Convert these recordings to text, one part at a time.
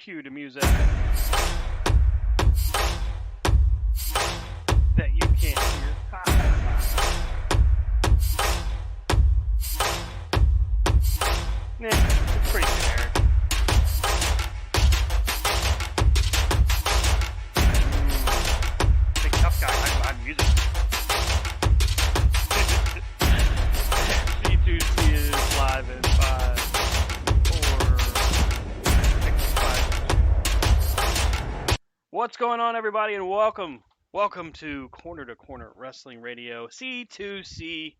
cue to music that you can't hear. It's pretty generic. Big tough guy talking about music. C2C is live in 5, 4, 6, 5. What's going on, everybody, and welcome to Corner to Corner Wrestling Radio, C2C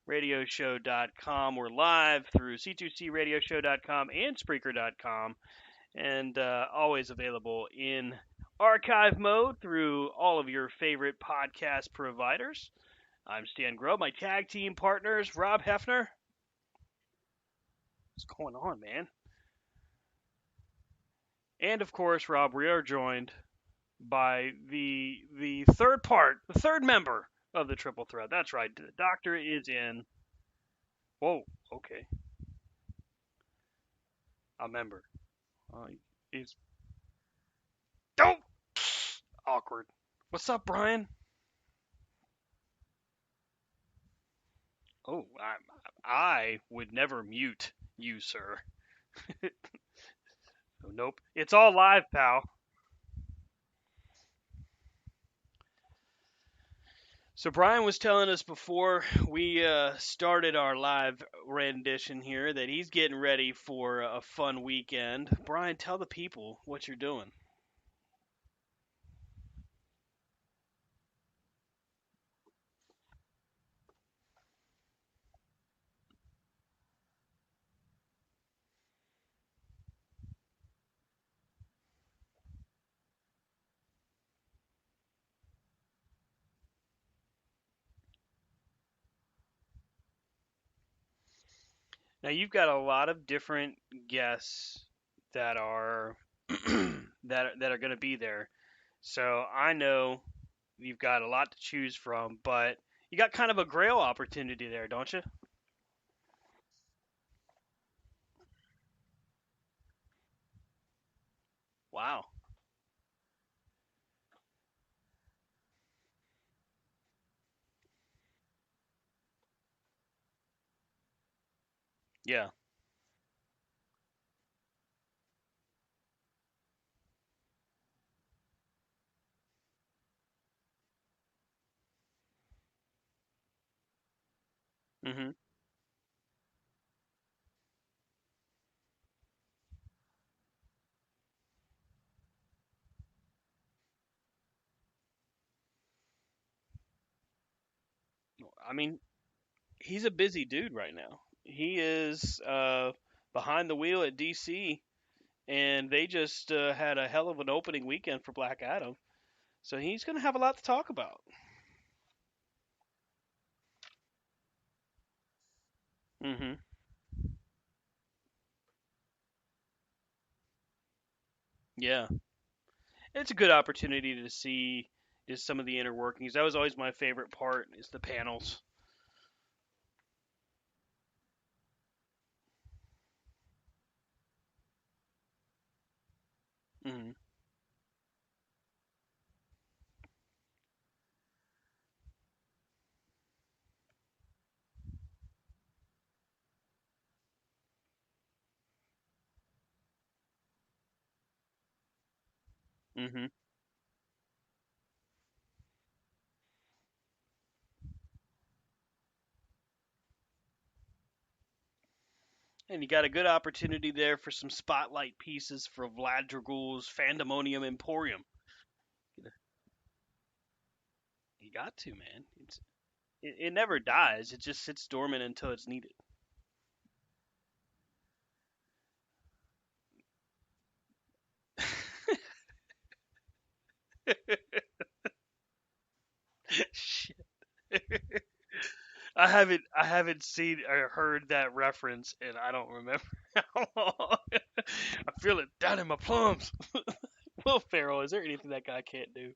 radioshow.com. We're live through C2C radioshow.com and Spreaker.com, and always available in archive mode through all of your favorite podcast providers. I'm Stan Grove. My tag team partners, Rob Hefner. What's going on, man? And of course, Rob, we are joined by the third member of the Triple Threat. That's right. The doctor is in. Whoa, okay. A member. He's. Don't! Awkward. What's up, Brian? Oh, I would never mute you, sir. Nope. It's all live, pal. So Brian was telling us before we started our live rendition here that he's getting ready for a fun weekend. Brian, tell the people what you're doing. Now you've got a lot of different guests that are that are going to be there. So I know you've got a lot to choose from, but you got kind of a grail opportunity there, don't you? Wow. Yeah. Mhm. I mean, he's a busy dude right now. He is behind the wheel at DC, and they just had a hell of an opening weekend for Black Adam. So he's going to have a lot to talk about. Mhm. Yeah. It's a good opportunity to see just some of the inner workings. That was always my favorite part is the panels. Mhm. Mhm. And you got a good opportunity there for some spotlight pieces for Vlad Dragul's Fandemonium Emporium. You got to, man. It never dies. It just sits dormant until it's needed. Shit. I haven't seen or heard that reference, and I don't remember how long. I feel it down in my plums. Will Ferrell, is there anything that guy can't do?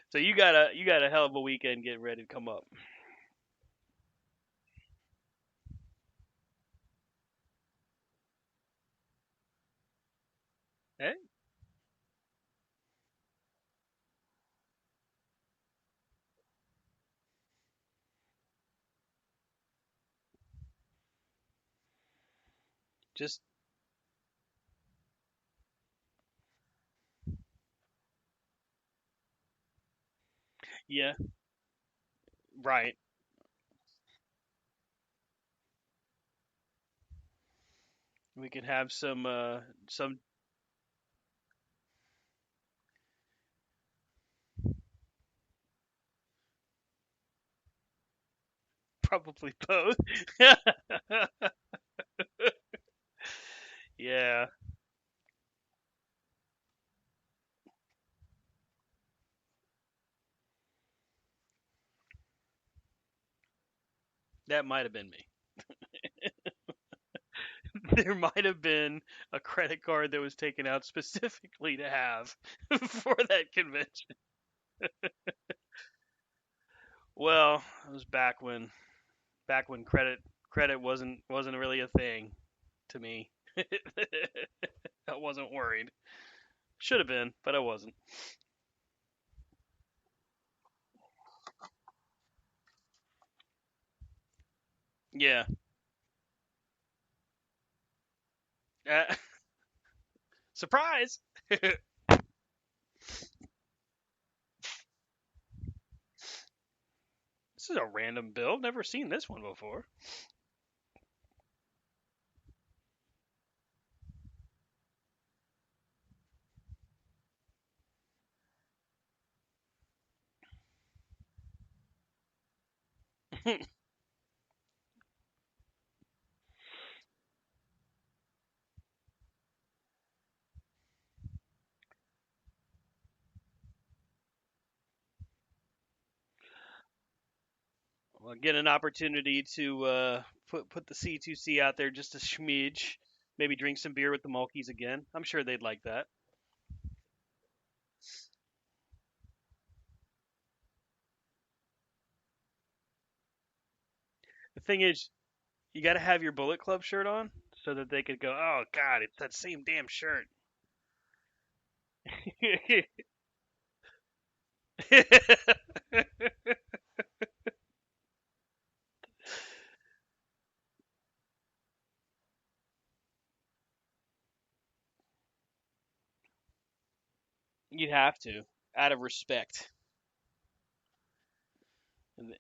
So you got a hell of a weekend getting ready to come up. Hey, just yeah, right. We could have some probably both. Yeah, that might have been me. There might have been a credit card that was taken out specifically to have for that convention. Well, it was back when credit wasn't really a thing to me. I wasn't worried. Should have been, but I wasn't. Yeah. Uh, Surprise. This is a random bill. Never seen this one before. Well, get an opportunity to put the C2C out there just a smidge. Maybe drink some beer with the Mulkeys again. I'm sure they'd like that. The thing is, you got to have your Bullet Club shirt on so that they could go, "Oh God, it's that same damn shirt." You'd have to, out of respect, and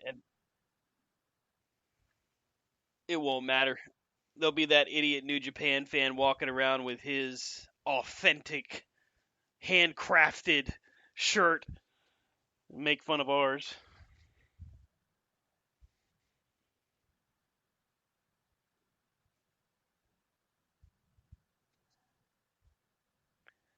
it won't matter. There'll be that idiot New Japan fan walking around with his authentic, handcrafted shirt, make fun of ours.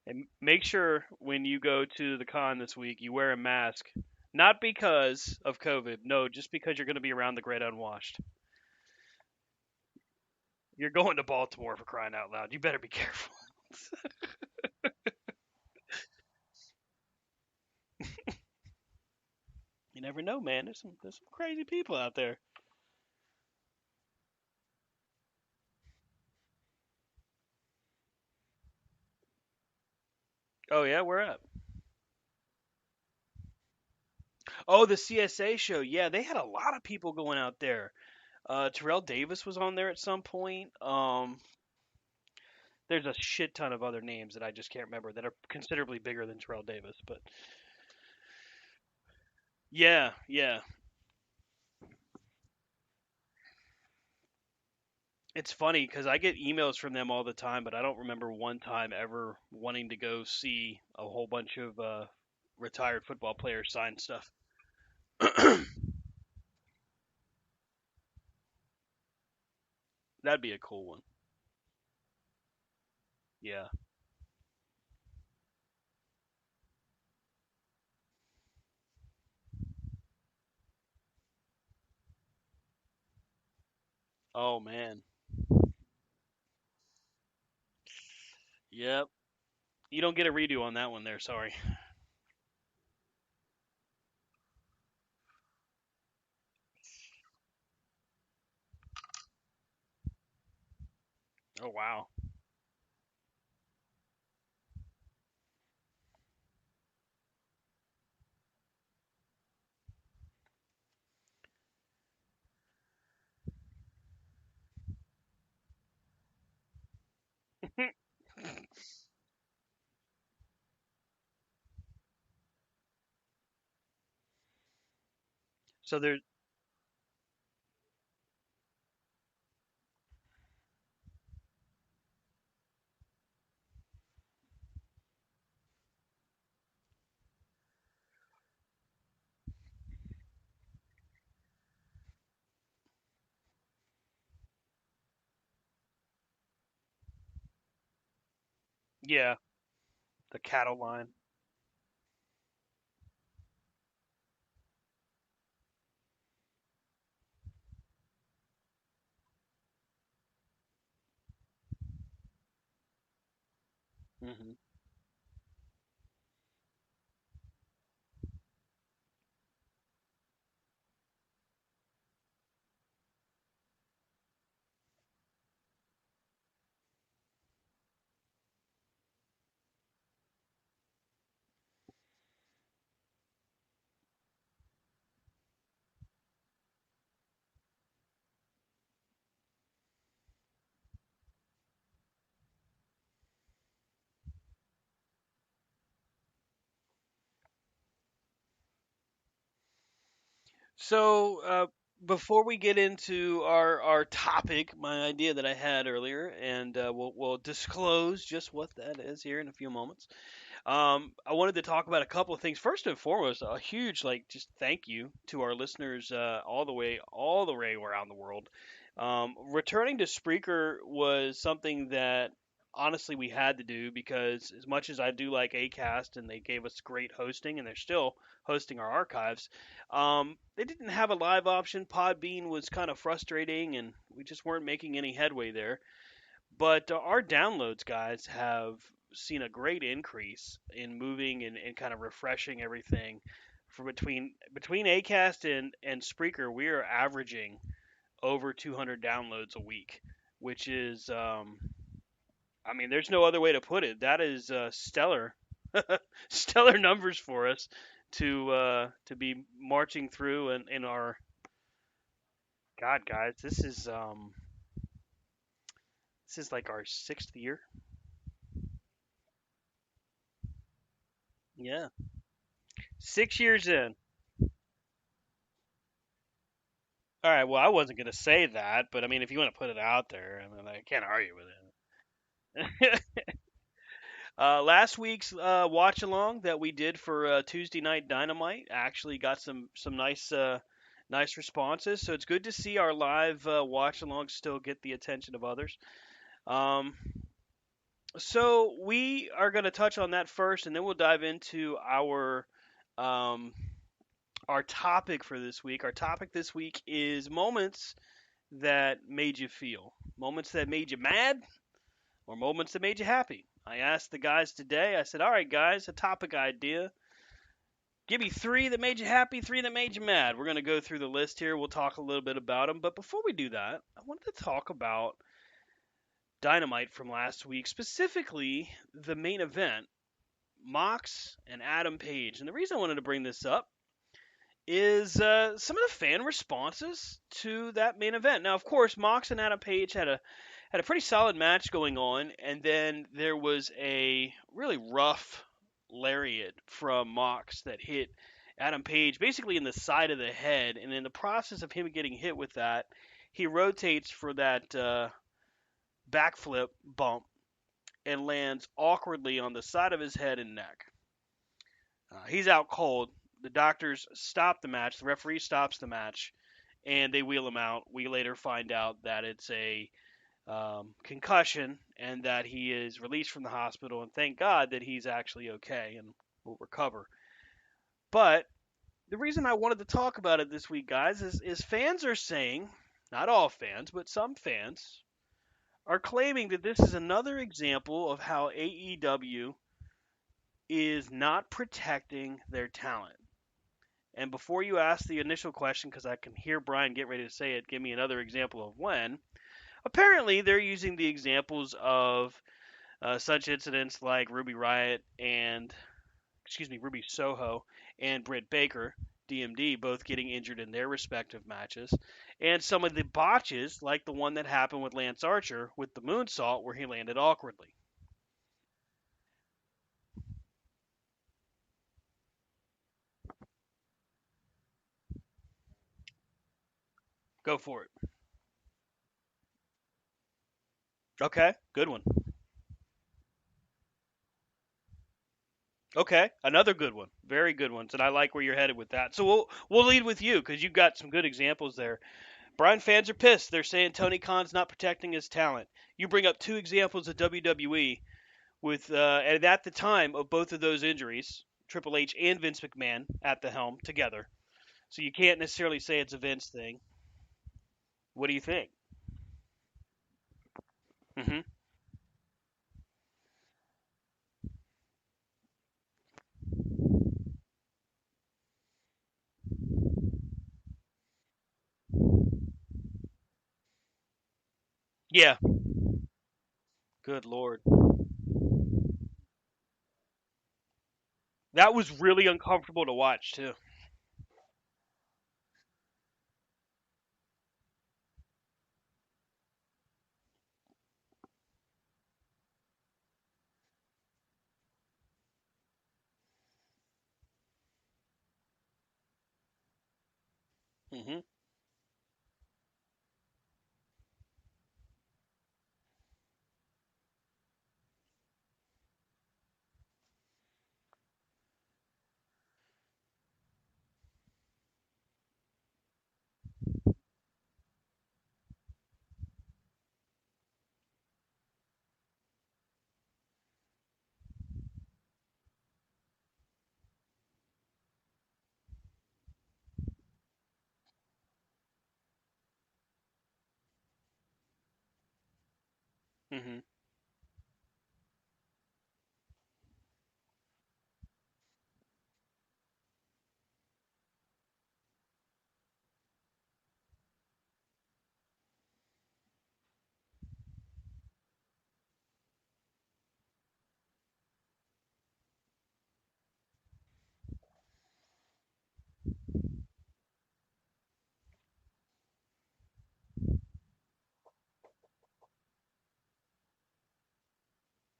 And make sure when you go to the con this week, you wear a mask. Not because of COVID, no, just because you're going to be around the great unwashed. You're going to Baltimore for crying out loud. You better be careful. You never know, man. There's some crazy people out there. Oh yeah, where at? Oh, the CSA show. Yeah, they had a lot of people going out there. Terrell Davis was on there at some point. There's a shit ton of other names that I just can't remember that are considerably bigger than Terrell Davis. But yeah, yeah. It's funny because I get emails from them all the time, but I don't remember one time ever wanting to go see a whole bunch of retired football players sign stuff. That'd be a cool one. Yeah. Oh man. Yep. You don't get a redo on that one there. Sorry. Oh wow. So there, yeah, the cattle line. Hmm. So before we get into our topic, my idea that I had earlier, and we'll disclose just what that is here in a few moments. I wanted to talk about a couple of things. First and foremost, a huge just thank you to our listeners all the way around the world. Returning to Spreaker was something that honestly we had to do because as much as I do like Acast and they gave us great hosting and they're still hosting our archives, they didn't have a live option. Podbean was kind of frustrating and we just weren't making any headway there. But our downloads, guys, have seen a great increase in moving and kind of refreshing everything. For between Acast and Spreaker, we are averaging over 200 downloads a week, which is, I mean, there's no other way to put it. That is stellar, stellar numbers for us to be marching through in our God, guys. This is like our sixth year. Yeah, 6 years in. All right. Well, I wasn't gonna say that, but I mean, if you want to put it out there, I mean, I can't argue with it. Last week's watch along that we did for Tuesday Night Dynamite actually got some nice responses. So it's good to see our live watch along still get the attention of others. Um, so we are going to touch on that first, and then we'll dive into um, our topic for this week. Our topic this week is moments that made you feel, moments that made you mad, or moments that made you happy. I asked the guys today, I said, all right, guys, a topic idea. Give me three that made you happy, three that made you mad. We're going to go through the list here. We'll talk a little bit about them. But before we do that, I wanted to talk about Dynamite from last week, specifically the main event, Mox and Adam Page. And the reason I wanted to bring this up is some of the fan responses to that main event. Now, of course, Mox and Adam Page had a pretty solid match going on, and then there was a really rough lariat from Mox that hit Adam Page basically in the side of the head, and in the process of him getting hit with that, he rotates for that backflip bump and lands awkwardly on the side of his head and neck. He's out cold. The doctors stop the match. The referee stops the match, and they wheel him out. We later find out that it's a concussion and that he is released from the hospital. And thank God that he's actually okay and will recover. But the reason I wanted to talk about it this week, guys, is fans are saying, not all fans, but some fans are claiming that this is another example of how AEW is not protecting their talent. And before you ask the initial question, because I can hear Brian get ready to say it, give me another example of when. Apparently, they're using the examples of such incidents like Ruby Riot and, excuse me, Ruby Soho and Britt Baker, DMD, both getting injured in their respective matches, and some of the botches, like the one that happened with Lance Archer with the moonsault, where he landed awkwardly. Go for it. Okay, good one. Okay, another good one. Very good ones, and I like where you're headed with that. So we'll lead with you because you've got some good examples there. Brian fans are pissed. They're saying Tony Khan's not protecting his talent. You bring up two examples of WWE with, and at the time of both of those injuries, Triple H and Vince McMahon at the helm together. So you can't necessarily say it's a Vince thing. What do you think? Hmm. Yeah. Good lord. That was really uncomfortable to watch too. Hmm. Hmm.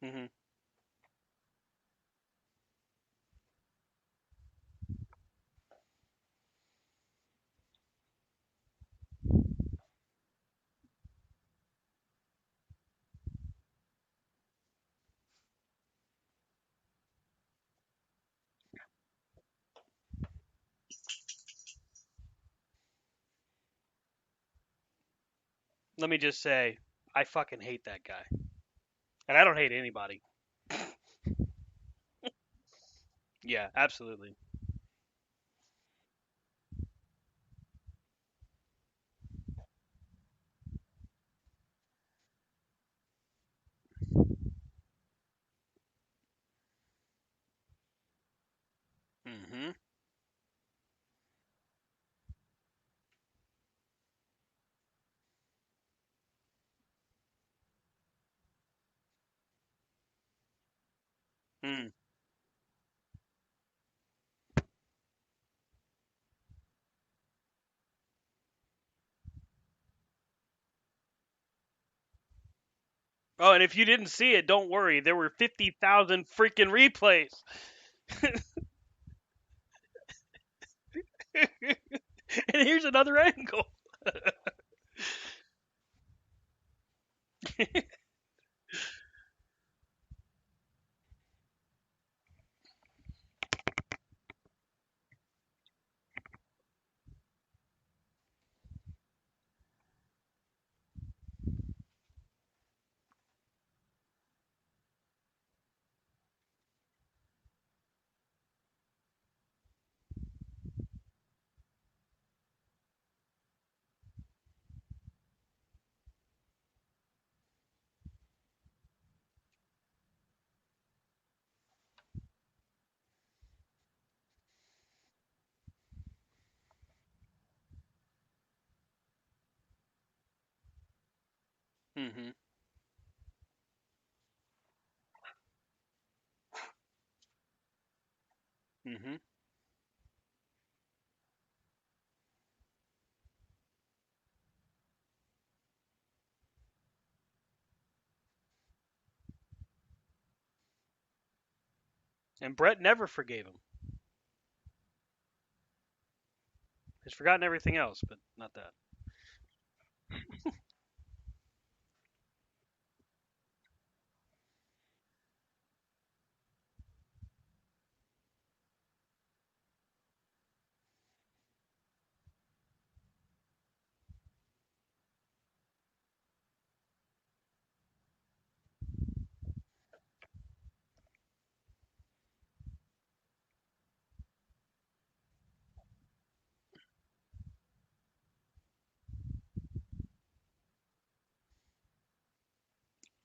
Hmm. Let me just say, I fucking hate that guy, and I don't hate anybody. Yeah, absolutely. Hmm. Mm. Oh, and if you didn't see it, don't worry. There were 50,000 freaking replays. And here's another angle. Hmm. Hmm. And Brett never forgave him. He's forgotten everything else, but not that.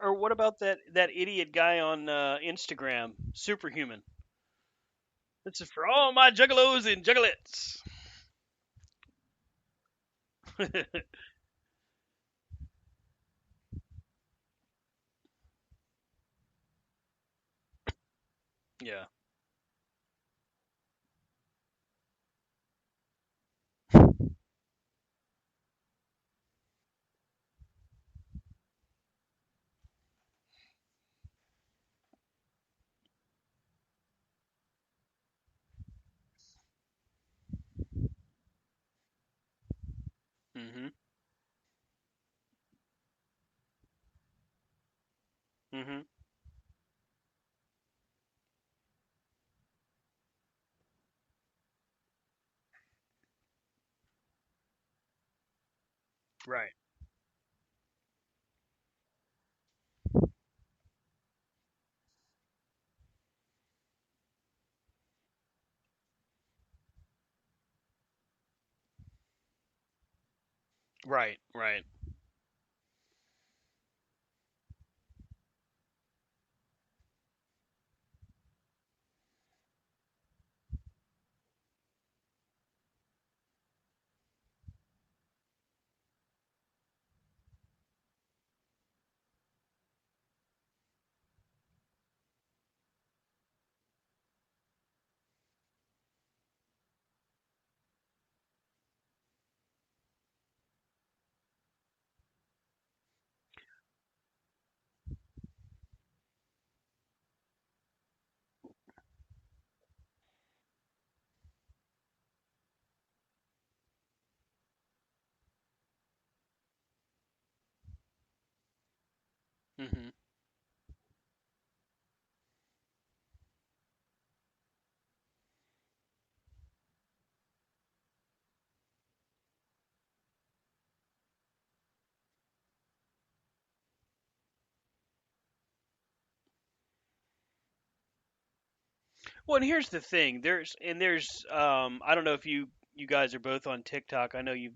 Or what about that idiot guy on Instagram, Superhuman? This is for all my juggalos and juggalettes. Yeah. Mhm. Mhm. Right. Right. Right. Mhm. Well, and here's the thing. There's I don't know if you guys are both on TikTok. I know you've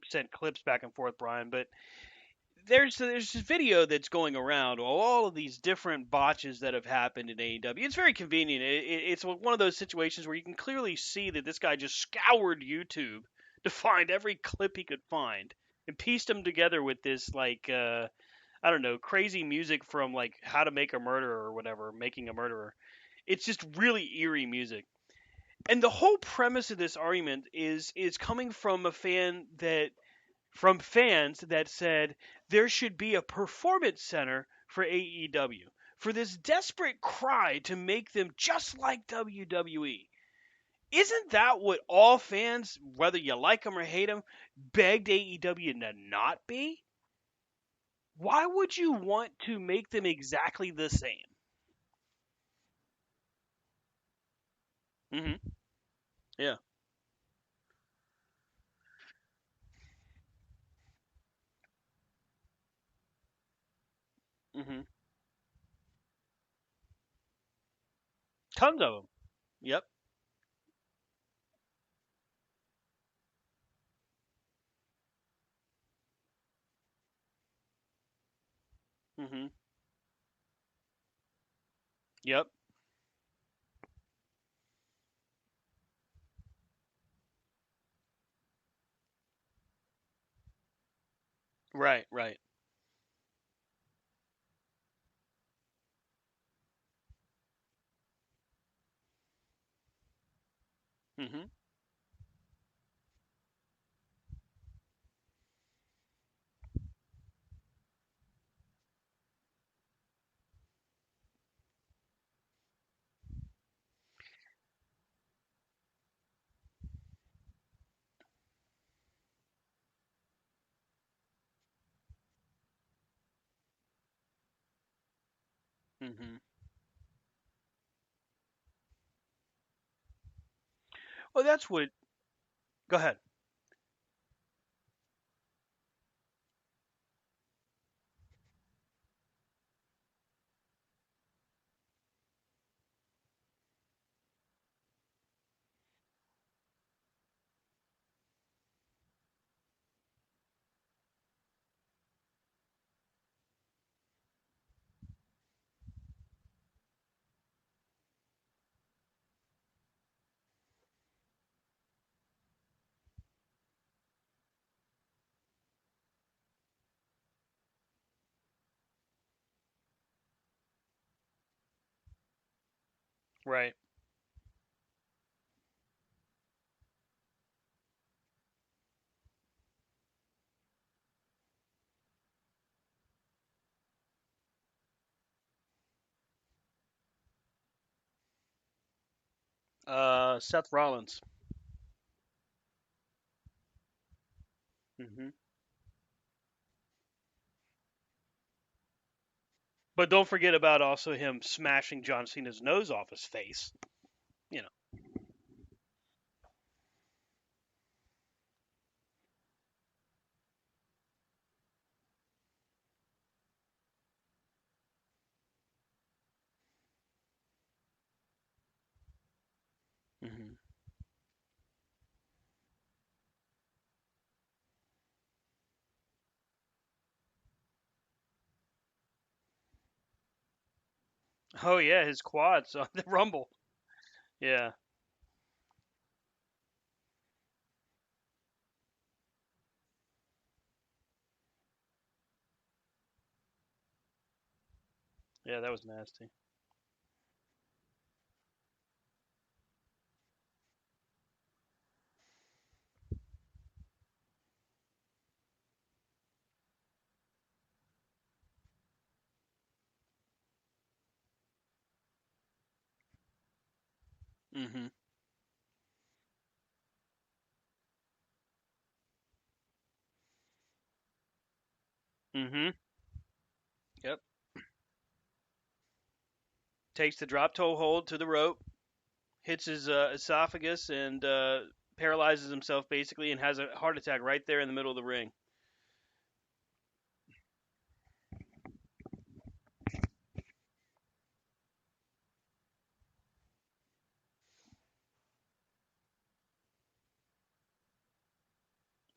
sent clips back and forth, Brian, but there's this video that's going around of all of these different botches that have happened in AEW. It's very convenient. It's one of those situations where you can clearly see that this guy just scoured YouTube to find every clip he could find and pieced them together with this like I don't know, crazy music from like How to Make a Murderer or whatever, Making a Murderer. It's just really eerie music. And the whole premise of this argument is coming from a fan that from fans that said there should be a performance center for AEW for this desperate cry to make them just like WWE. Isn't that what all fans, whether you like them or hate them, begged AEW to not be? Why would you want to make them exactly the same? Hmm. Yeah. Hmm. Tons of them. Yep. Hmm. Yep. Right. Right. Hmm. Hmm. Well, that's what. Go ahead. Right. Seth Rollins. Hmm. But don't forget about also him smashing John Cena's nose off his face. You know. Hmm. Oh yeah, his quads on the Rumble. Yeah. Yeah, that was nasty. Hmm. Hmm. Yep. Takes the drop toe hold to the rope, hits his esophagus, and paralyzes himself basically, and has a heart attack right there in the middle of the ring.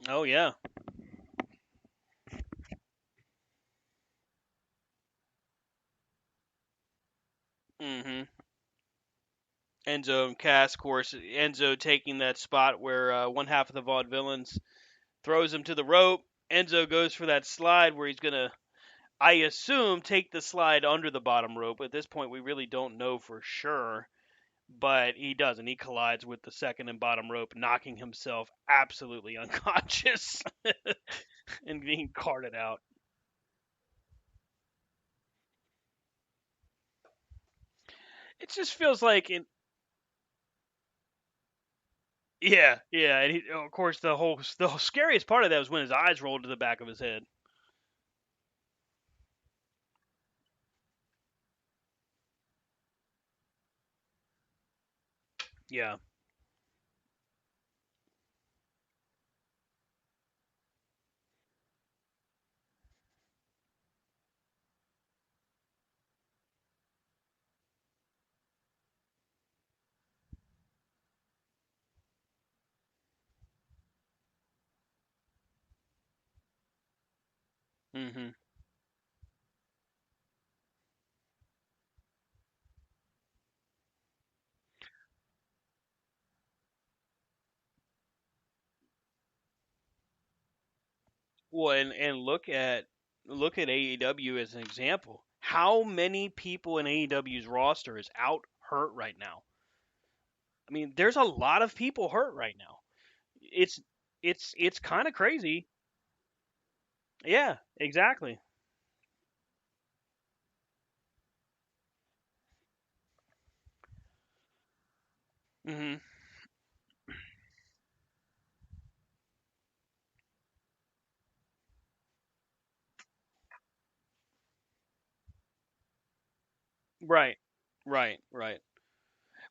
Oh yeah. Hmm. Enzo and Cass, of course. Enzo taking that spot where one half of the Vaudevillains throws him to the rope. Enzo goes for that slide where he's gonna, I assume, take the slide under the bottom rope. At this point, we really don't know for sure, but he doesn't. He collides with the second and bottom rope, knocking himself absolutely unconscious and being carted out. It just feels like, yeah, yeah, and of course the scariest part of that was when his eyes rolled to the back of his head. Yeah. Hmm. Well, and look at AEW as an example. How many people in AEW's roster is out hurt right now? I mean, there's a lot of people hurt right now. It's it's kind of crazy. Yeah, exactly. Hmm. Right, right, right.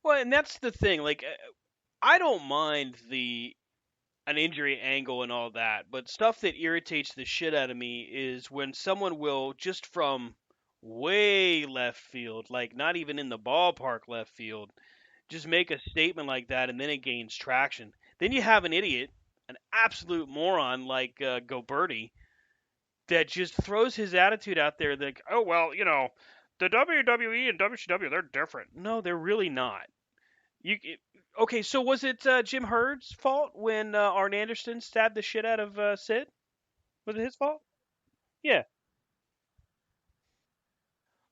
Well, and that's the thing. Like, I don't mind the an injury angle and all that, but stuff that irritates the shit out of me is when someone will just from way left field, like not even in the ballpark left field, just make a statement like that and then it gains traction. Then you have an idiot, an absolute moron like Goberti, that just throws his attitude out there like, oh, well, the WWE and WCW, they're different. No, they're really not. Okay, so was it Jim Hurd's fault when Arn Anderson stabbed the shit out of Sid? Was it his fault? Yeah.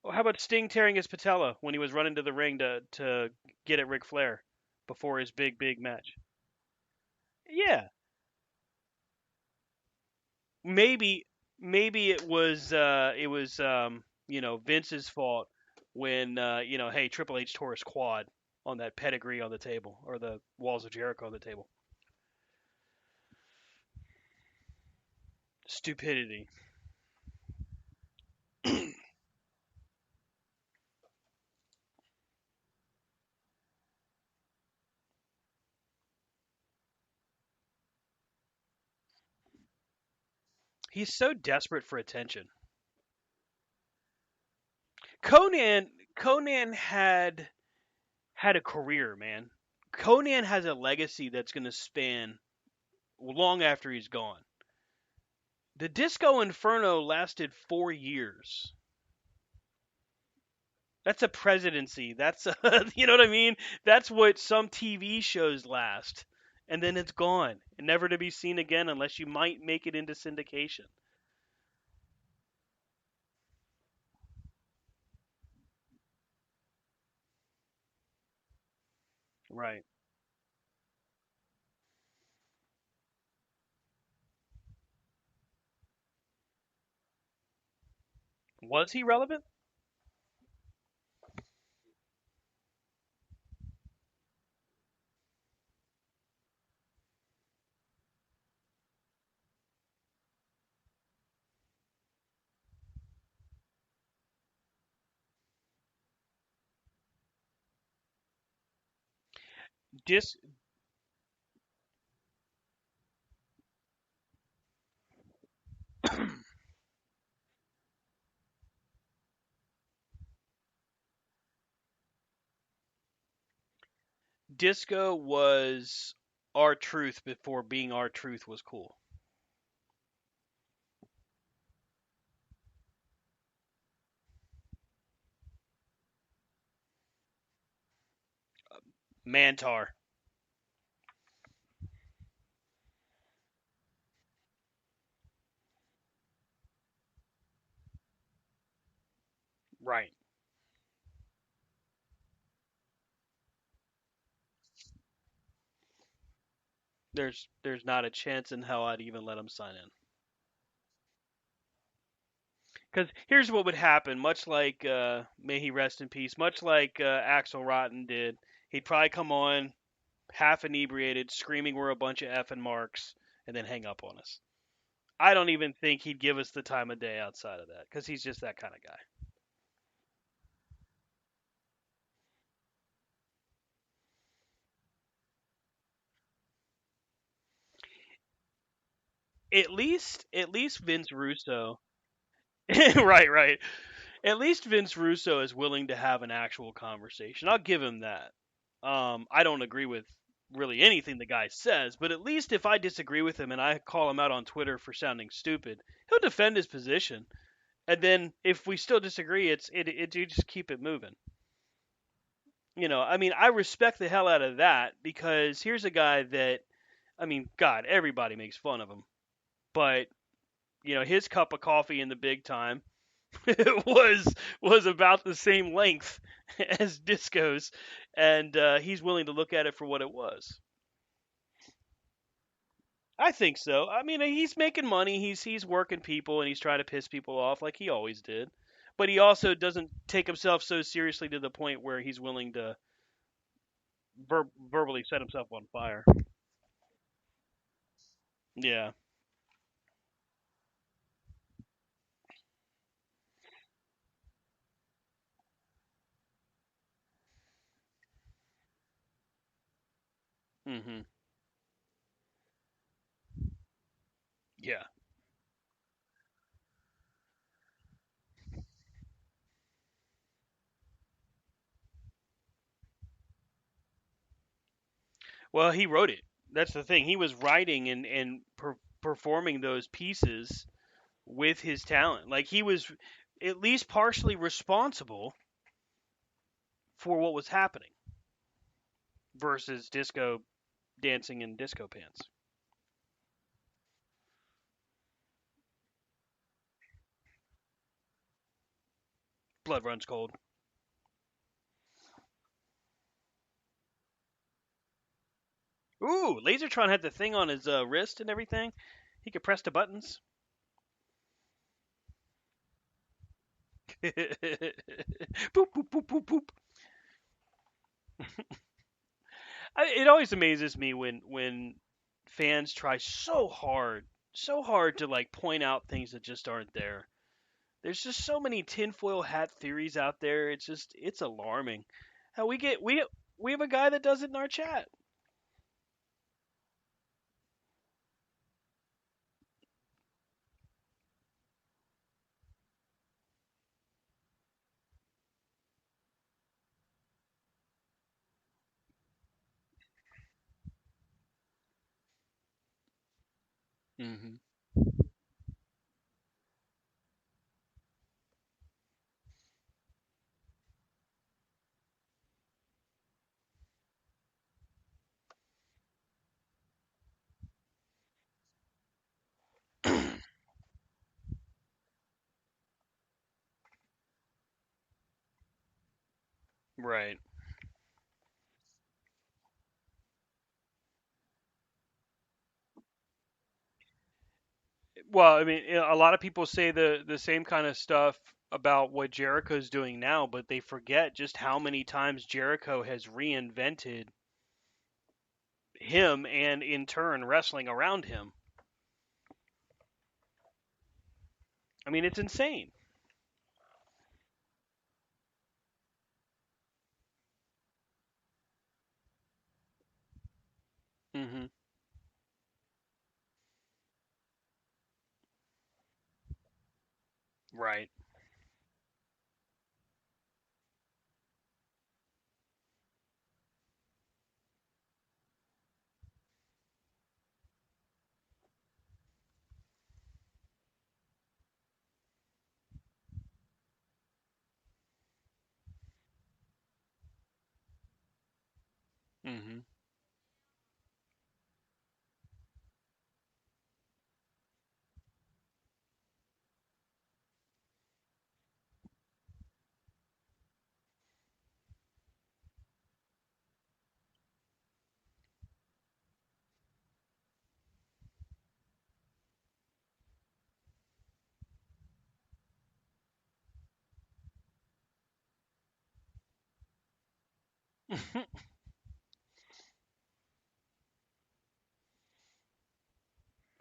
Well, how about Sting tearing his patella when he was running to the ring to get at Ric Flair before his big match? Yeah, maybe maybe it was Vince's fault when hey, Triple H tore his quad on that pedigree on the table or the walls of Jericho on the table. Stupidity. He's so desperate for attention. Conan had a career, man. Conan has a legacy that's going to span long after he's gone. The Disco Inferno lasted 4 years. That's a presidency. That's a, you know what I mean. That's what some TV shows last, and then it's gone, and never to be seen again unless you might make it into syndication. Right? Was he relevant? Dis- Disco was our truth before being our truth was cool. Mantar. Right. There's not a chance in hell I'd even let him sign in. Because here's what would happen, much like may he rest in peace, much like Axel Rotten did. He'd probably come on half inebriated, screaming we're a bunch of effing marks, and then hang up on us. I don't even think he'd give us the time of day outside of that, because he's just that kind of guy. At least Vince Russo, right, right. At least Vince Russo is willing to have an actual conversation. I'll give him that. I don't agree with really anything the guy says, but at least if I disagree with him and I call him out on Twitter for sounding stupid, he'll defend his position. And then if we still disagree, it you just keep it moving. I mean, I respect the hell out of that because here's a guy that, I mean, God, everybody makes fun of him, but his cup of coffee in the big time was was about the same length as Disco's, and he's willing to look at it for what it was. I think so. I mean, he's making money. He's working people, and he's trying to piss people off like he always did. But he also doesn't take himself so seriously to the point where he's willing to verbally set himself on fire. Yeah. Mhm. Yeah. Well, he wrote it. That's the thing. He was writing and performing those pieces with his talent. Like he was at least partially responsible for what was happening versus disco dancing in disco pants. blood runs cold. Ooh, Lasertron had the thing on his wrist and everything. He could press the buttons. Boop boop boop boop boop. It always amazes me when fans try so hard to like point out things that just aren't there. There's just so many tinfoil hat theories out there. It's alarming. How we have a guy that does it in our chat. Hmm. Right. Well, I mean, a lot of people say the same kind of stuff about what Jericho's doing now, but they forget just how many times Jericho has reinvented him and in turn wrestling around him. I mean, it's insane. Hmm. Right. Hmm.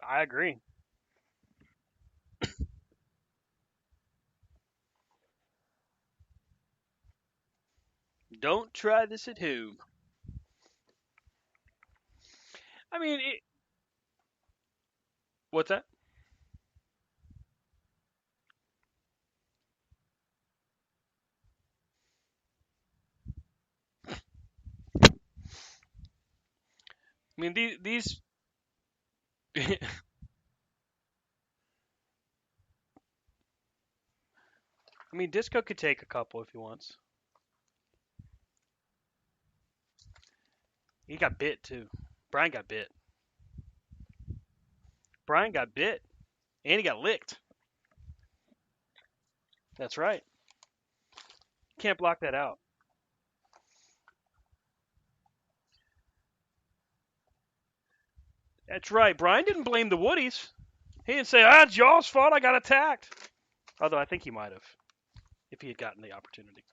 I agree. Don't try this at home. I mean, what's that? I mean, these I mean, Disco could take a couple if he wants. He got bit too. Brian got bit. Brian got bit, and he got licked. That's right. Can't block that out. That's right. Brian didn't blame the Woodies. He didn't say, "Ah, it's y'all's fault. I got attacked." Although I think he might have if he had gotten the opportunity.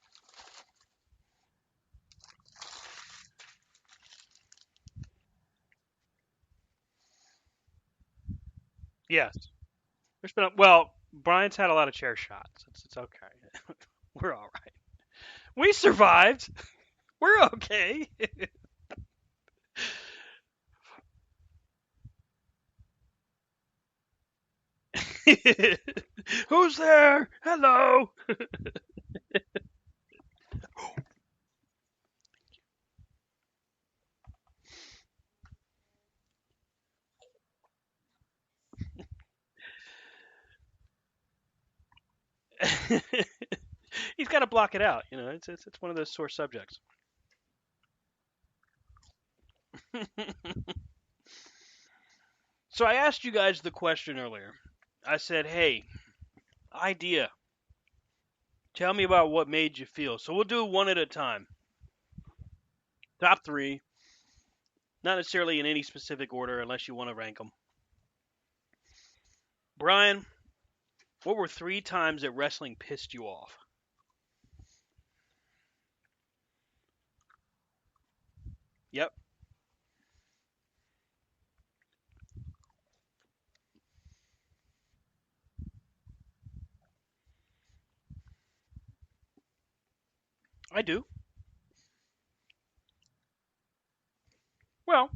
Yes. There's been well, Brian's had a lot of chair shots. It's okay. We're all right. We survived. We're okay. Who's there? Hello. He's got to block it out. You know, it's one of those sore subjects. So I asked you guys the question earlier. I said, "Hey, idea. Tell me about what made you feel. So we'll do one at a time. Top three, not necessarily in any specific order unless you want to rank them. Brian, what were three times that wrestling pissed you off? Yep, I do. Well,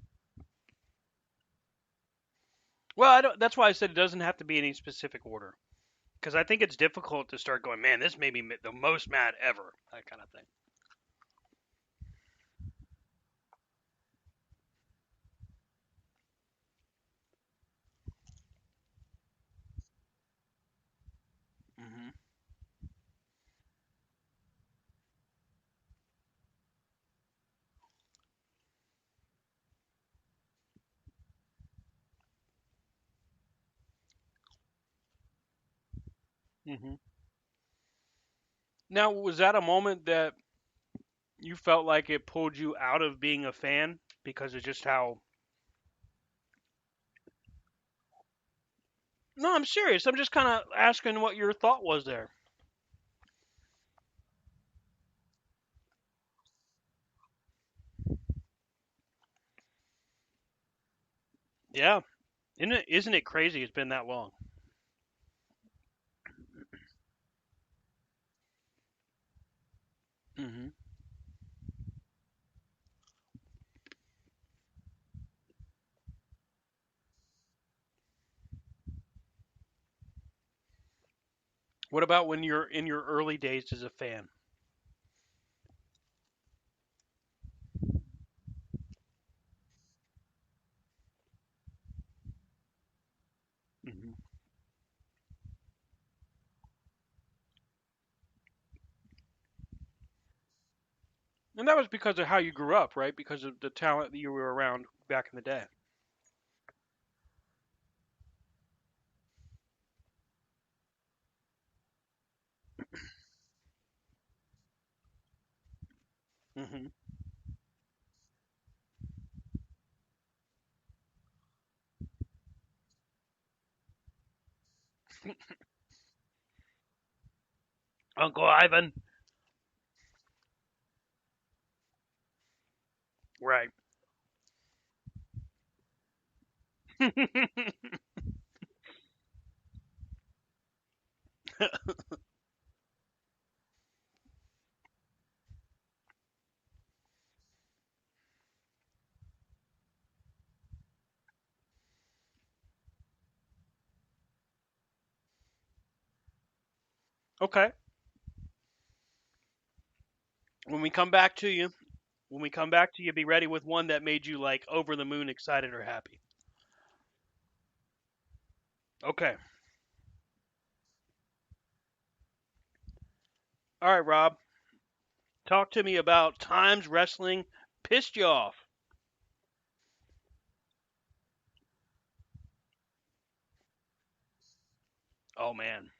well, I don't. That's why I said it doesn't have to be any specific order because I think it's difficult to start going. Man, this made me the most mad ever. That kind of thing. Hmm. Hmm. Now, was that a moment that you felt like it pulled you out of being a fan because of just how? No, I'm serious. I'm just kind of asking what your thought was there. Yeah, isn't it crazy? It's been that long. Hmm. What about when you're in your early days as a fan? Hmm. And that was because of how you grew up, right? Because of the talent that you were around back in the day. Hmm. Uncle Ivan. Right. Okay. When we come back to you, when we come back to you, be ready with one that made you like over the moon excited or happy. Okay. All right, Rob. Talk to me about times wrestling pissed you off. Oh man.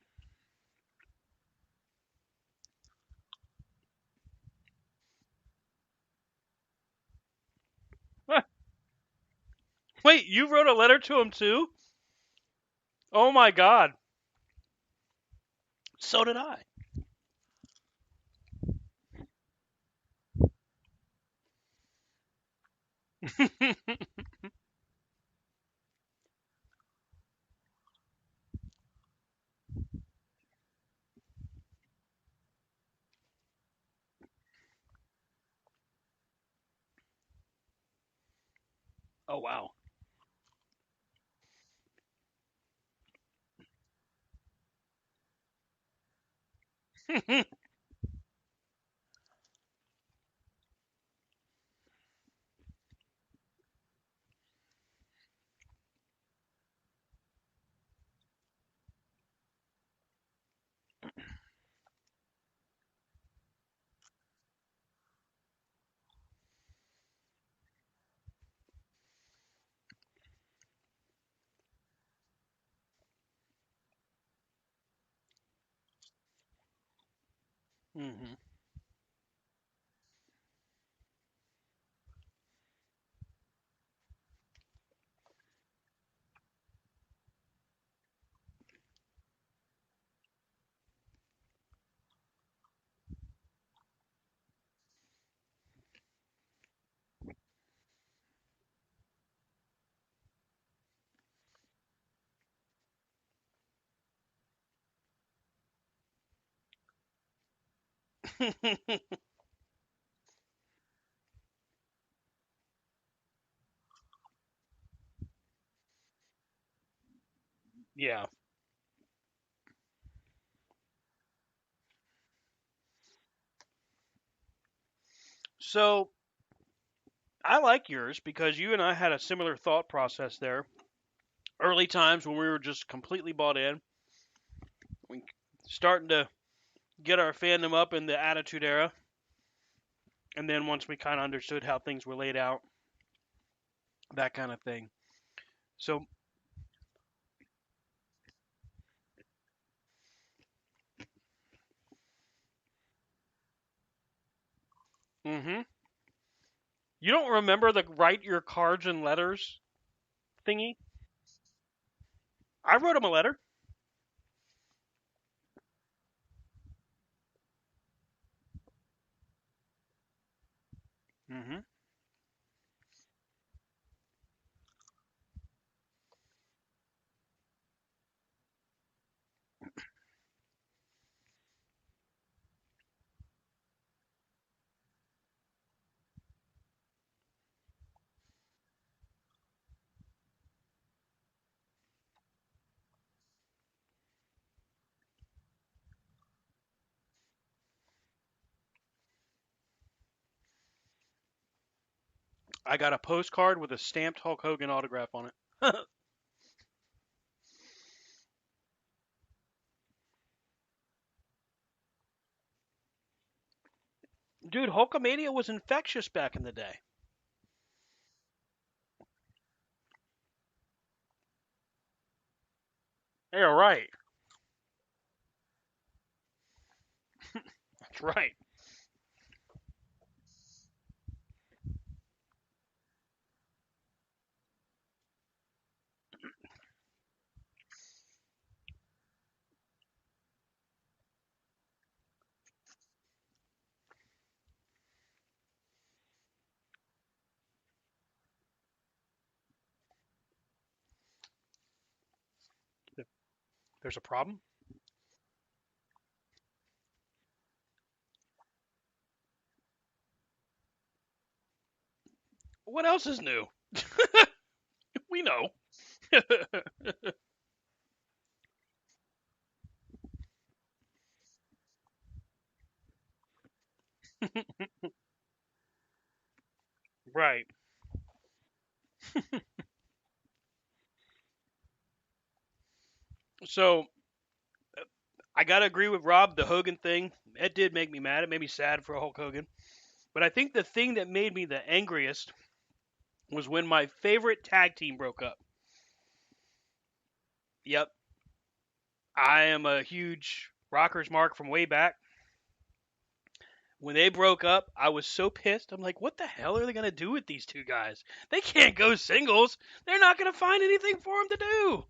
Wait, you wrote a letter to him too? Oh my god. So did I. Oh wow. Hmm. Yeah. So I like yours because you and I had a similar thought process there. Early times when we were just completely bought in, we starting to get our fandom up in the Attitude Era, and then once we kind of understood how things were laid out, that kind of thing. So, hmm, you don't remember the write your cards and letters thingy? I wrote him a letter. Hmm. I got a postcard with a stamped Hulk Hogan autograph on it. Dude, Hulkamania was infectious back in the day. Yeah, right. That's right. There's a problem. What else is new? We know. Right. So I gotta agree with Rob. The Hogan thing, it did make me mad. It made me sad for Hulk Hogan. But I think the thing that made me the angriest was when my favorite tag team broke up. Yep, I am a huge Rockers Mark from way back. When they broke up, I was so pissed. I'm like, what the hell are they gonna do with these two guys? They can't go singles. They're not gonna find anything for them to do.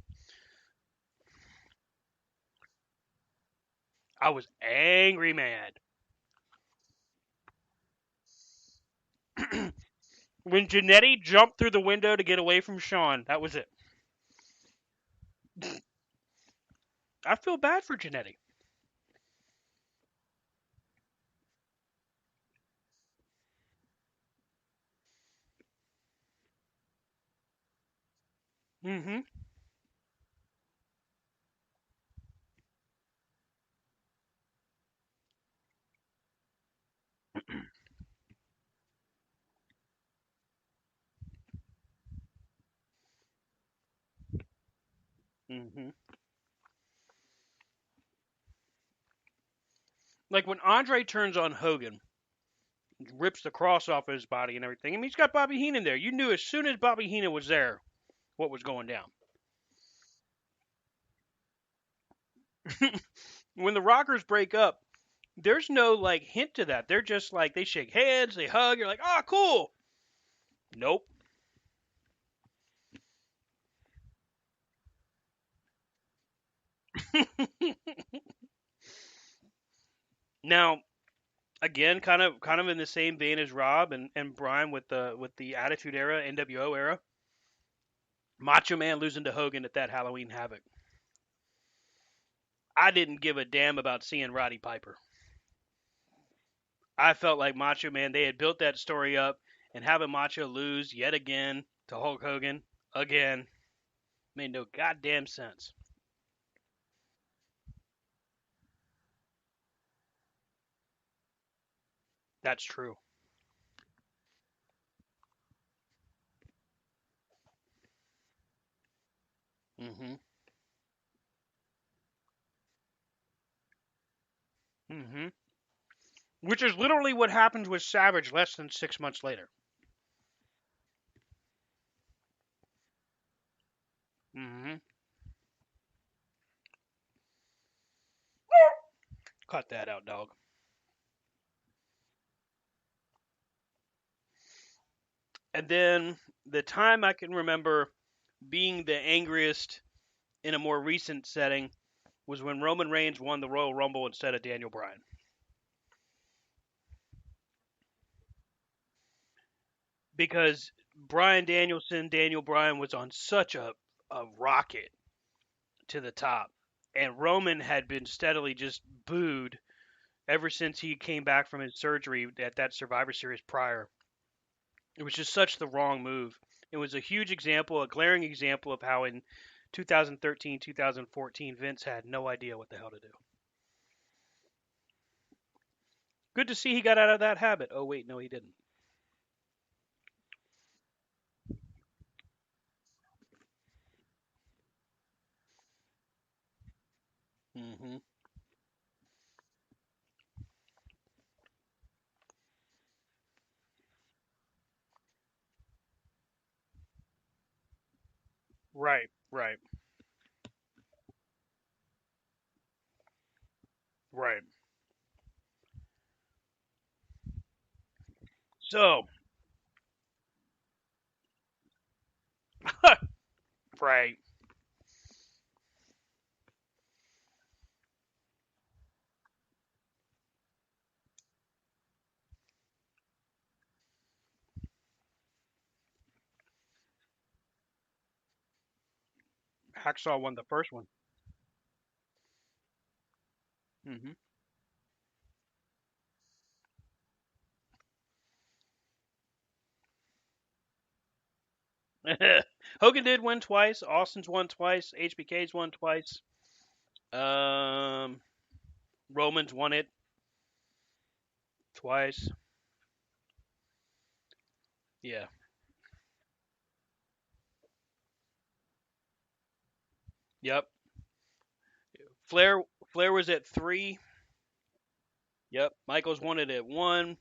I was angry mad. When Janetti jumped through the window to get away from Sean, that was it. I feel bad for Janetti. Mm-hmm. Mm-hmm. Like when Andre turns on Hogan, rips the cross off his body and everything. I mean, he's got Bobby Heenan there. You knew as soon as Bobby Heenan was there what was going down. When the Rockers break up, There's no like hint to that. They're just like they shake hands, they hug. You're like, oh, cool. Nope. Now, again, kind of in the same vein as Rob and Brian with the Attitude Era, NWO era. Macho Man losing to Hogan at that Halloween Havoc. I didn't give a damn about seeing Roddy Piper. I felt like Macho Man, they had built that story up, and having Macho lose yet again to Hulk Hogan again made no goddamn sense. That's true. Hmm. Hmm. Which is literally what happens with Savage less than 6 months later. Hmm. Cut that out, dog. And then the time I can remember being the angriest in a more recent setting was when Roman Reigns won the Royal Rumble instead of Daniel Bryan. Because Bryan Danielson, Daniel Bryan was on such a rocket to the top. And Roman had been steadily just booed ever since he came back from his surgery at that Survivor Series prior. It was just such the wrong move. It was a huge example, a glaring example of how in 2013, 2014, Vince had no idea what the hell to do. Good to see he got out of that habit. Oh, wait, no, he didn't. Hmm. Right, right, right. So, right. Hacksaw won the first one. Hmm. Hogan did win twice. Austin's won twice. HBK's won twice. Um, Roman's won it twice. Yeah. Yep. Flair Flair was at 3. Yep. Michaels won it at 1.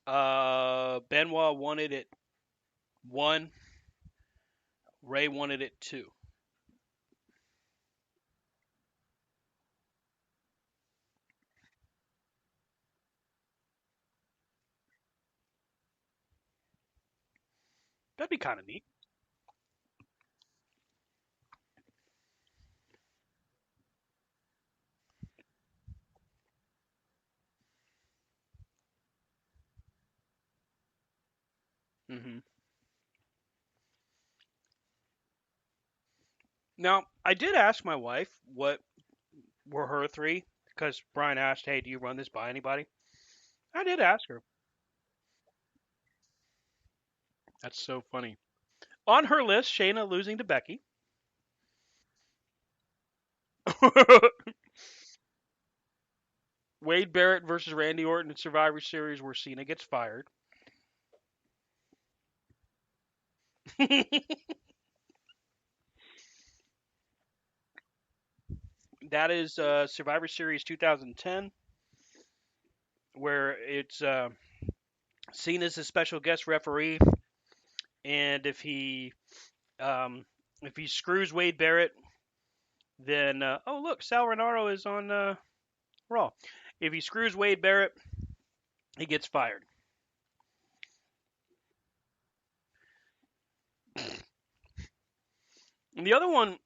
Benoit won it at 1. Ray won it at 2. That'd be kind of neat. Hmm. Now, I did ask my wife what were her 3 because Brian asked, "Hey, do you run this by anybody?" I did ask her. That's so funny. On her list, Shayna losing to Becky. Wade Barrett versus Randy Orton in Survivor Series where Cena gets fired. That is Survivor Series 2010, where it's Cena's a special guest referee, and um, if he screws Wade Barrett, then oh look, Sal Renaro is on Raw. If he screws Wade Barrett, he gets fired. And the other one,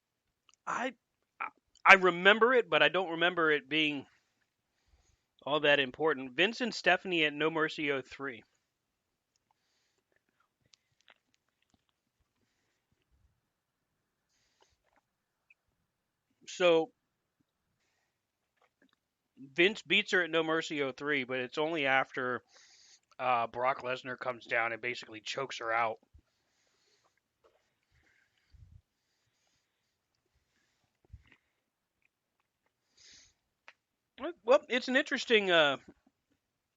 I I remember it, but I don't remember it being all that important. Vince and Stephanie at No Mercy '03. So Vince beats her at No Mercy '03, but it's only after Brock Lesnar comes down and basically chokes her out. Well, it's an interesting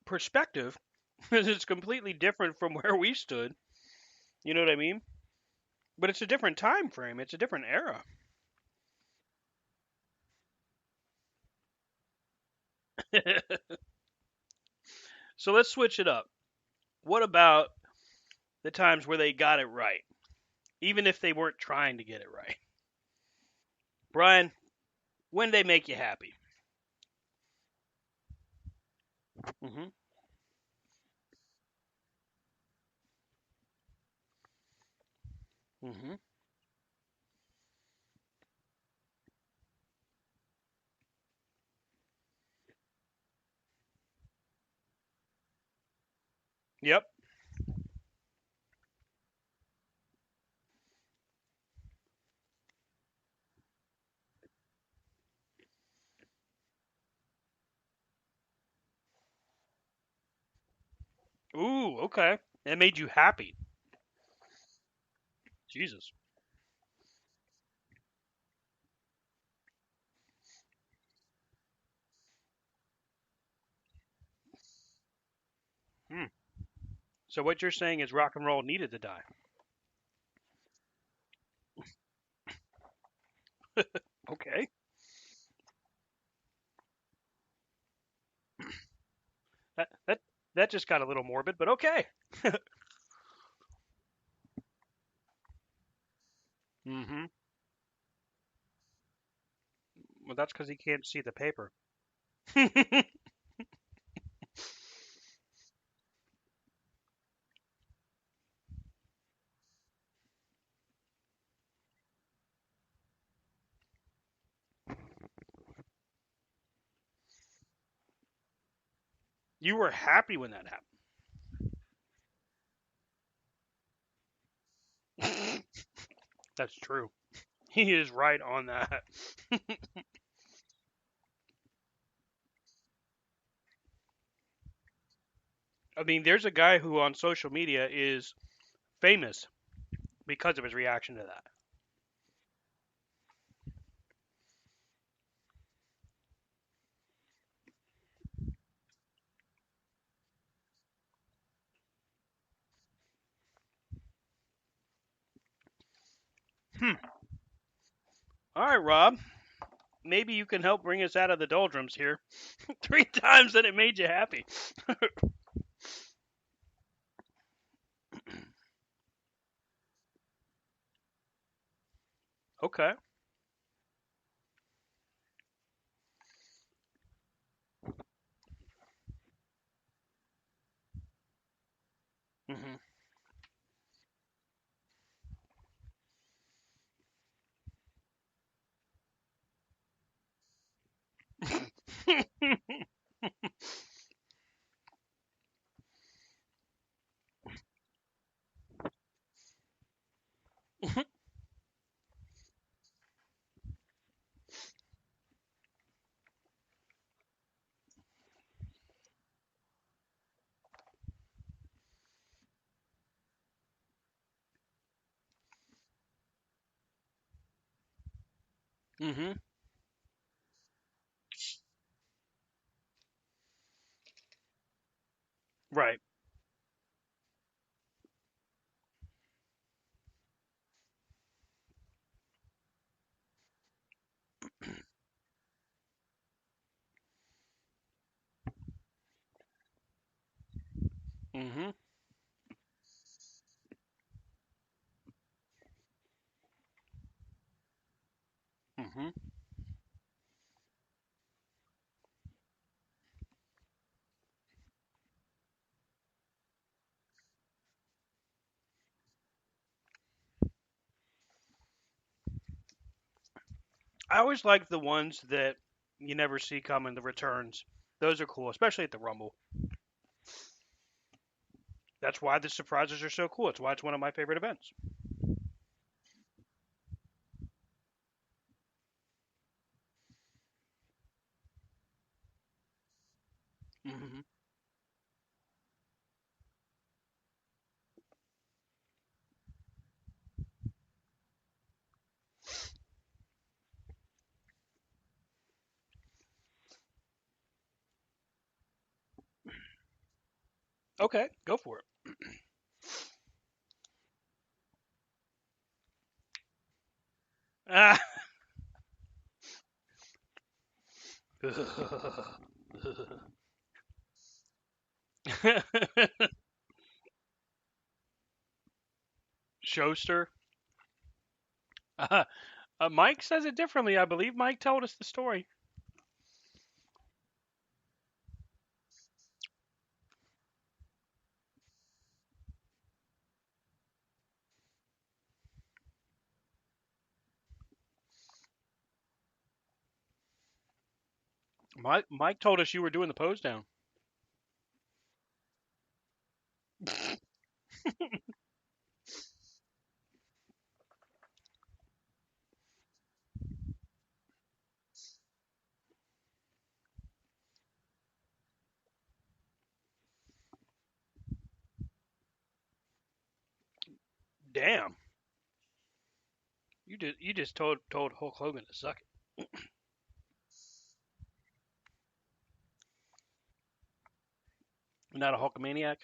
perspective because it's completely different from where we stood. You know what I mean? But it's a different time frame. It's a different era. So let's switch it up. What about the times where they got it right, even if they weren't trying to get it right? Brian, when they make you happy? Hmm. Hmm. Yep. Ooh, okay. That made you happy. Jesus. Hmm. So what you're saying is rock and roll needed to die. Okay. That that that just got a little morbid, but okay. Hmm. Well, that's because he can't see the paper. You were happy when that happened. That's true. He is right on that. I mean, there's a guy who on social media is famous because of his reaction to that. Hmm. All right, Rob. Maybe you can help bring us out of the doldrums here. Three times that it made you happy. Okay. Hmm. Hmm. Right. Hmm. Hmm. I always like the ones that you never see coming, the returns. Those are cool, especially at the Rumble. That's why the surprises are so cool. It's why it's one of my favorite events. Hmm. Okay, go for it. Ah. Showster. Uh, Mike says it differently. I believe Mike told us the story. Mike told us you were doing the pose down. Damn. You just told Hulk Hogan to suck it. Not a Hulkamaniac.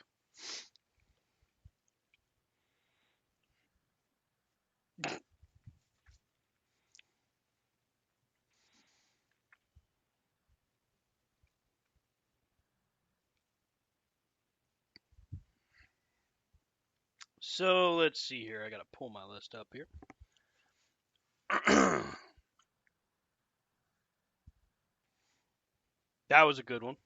So let's see here. I gotta pull my list up here. That was a good one.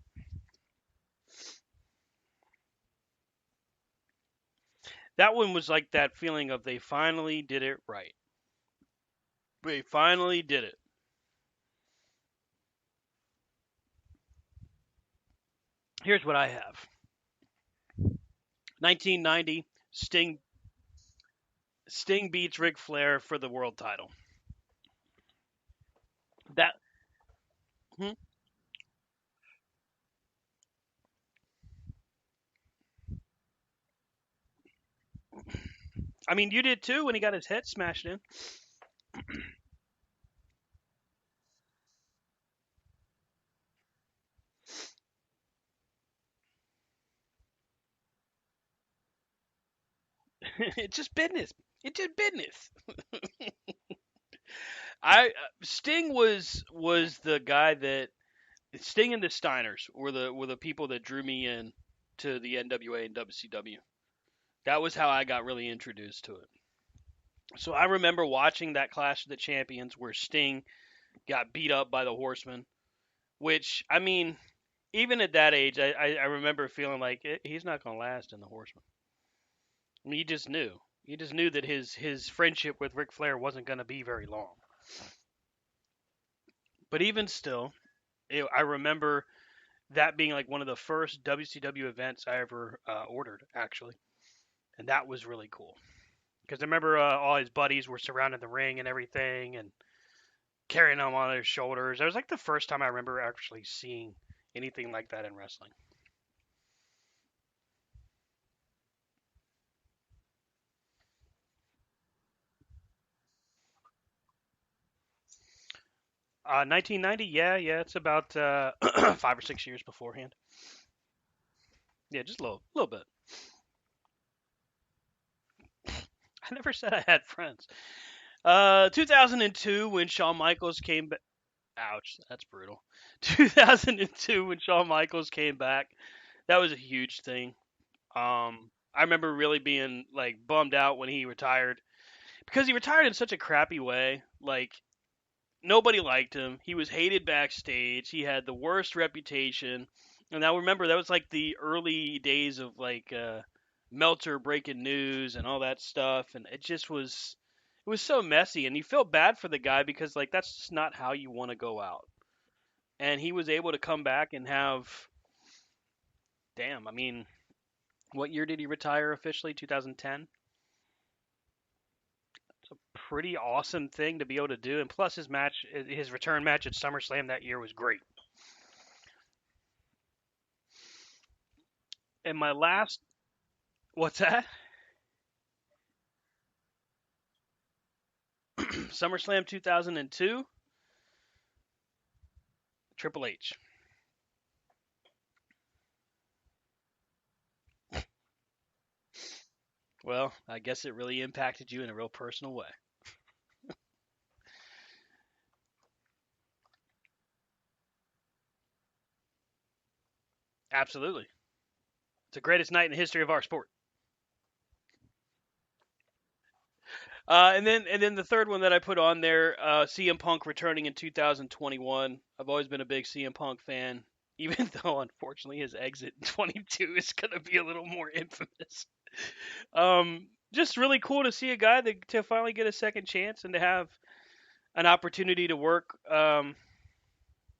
That one was like that feeling of they finally did it right. They finally did it. Here's what I have. 1990, Sting beats Ric Flair for the world title. That hmm? I mean, you did too when he got his head smashed in. It's just business. It's just business. I Sting was the guy that Sting and the Steiners were the people that drew me in to the NWA and WCW. That was how I got really introduced to it. So I remember watching that Clash of the Champions where Sting got beat up by the Horsemen, which I mean, even at that age, I remember feeling like he's not going to last in the Horsemen. I mean, you just knew. You just knew that his friendship with Ric Flair wasn't going to be very long. But even still, I remember that being like one of the first WCW events I ever ordered, actually, and that was really cool. Because I remember all his buddies were surrounding the ring and everything, and carrying him on their shoulders. It was like the first time I remember actually seeing anything like that in wrestling. 1990, yeah, yeah, it's about 5 or 6 years beforehand. Yeah, just a little bit. I never said I had friends. 2002 when Shawn Michaels came back. Ouch, that's brutal. 2002 when Shawn Michaels came back, that was a huge thing. I remember really being like bummed out when he retired because he retired in such a crappy way. Like nobody liked him. He was hated backstage. He had the worst reputation. And I remember that was like the early days of like Meltzer breaking news and all that stuff. And it it was so messy, and you feel bad for the guy because like that's just not how you want to go out. And he was able to come back and have, damn, I mean, what year did he retire officially? 2010. It's a pretty awesome thing to be able to do, and plus his return match at SummerSlam that year was great. And my last, what's that? SummerSlam 2002, Triple H. Well, I guess it really impacted you in a real personal way. Absolutely. It's the greatest night in the history of our sport. And then the third one that I put on there, CM Punk returning in 2021. I've always been a big CM Punk fan, even though unfortunately his exit in 22 is going to be a little more infamous. Just really cool to see a guy to finally get a second chance and to have an opportunity to work.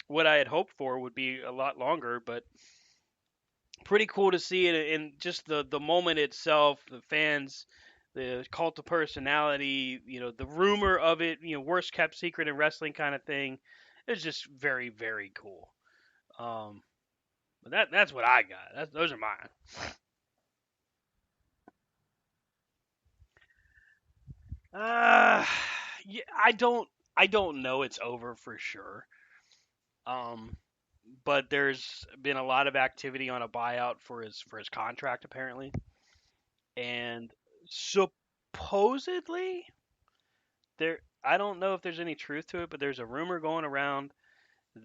What I had hoped for would be a lot longer, but pretty cool to see it in just the moment itself, the fans, the cult of personality, the rumor of it, worst kept secret in wrestling kind of thing. It's just very very cool. Um, but that's what I got. Those are mine. Uh, yeah, I don't know. It's over for sure. Um, but there's been a lot of activity on a buyout for his contract apparently, and supposedly there. I don't know if there's any truth to it, but there's a rumor going around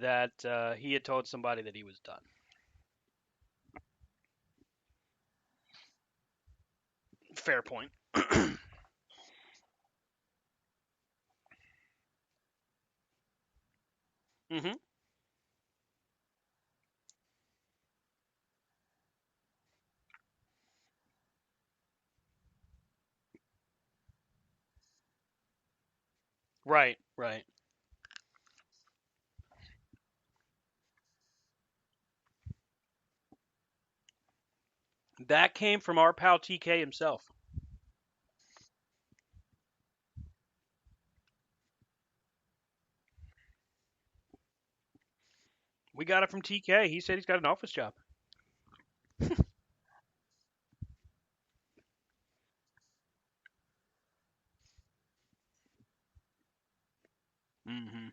that he had told somebody that he was done. Fair point. Hmm. Right, right. That came from our pal TK himself. We got it from TK. He said he's got an office job. Hmm.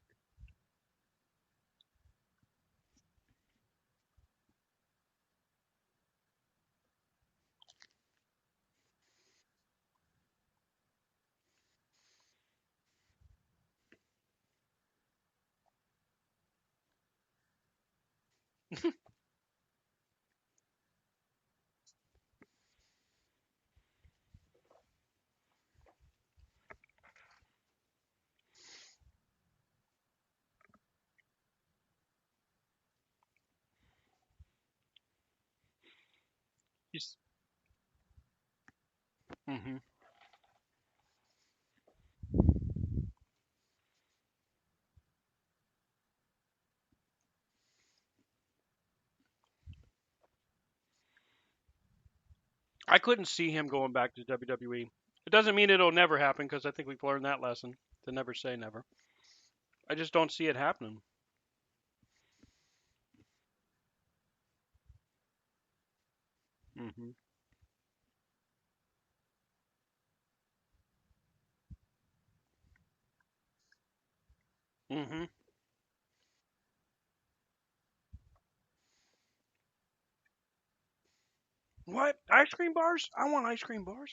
He's, hmm. I couldn't see him going back to WWE. It doesn't mean it'll never happen because I think we've learned that lesson to never say never. I just don't see it happening. Hmm. Hmm. What? Ice cream bars? I want ice cream bars.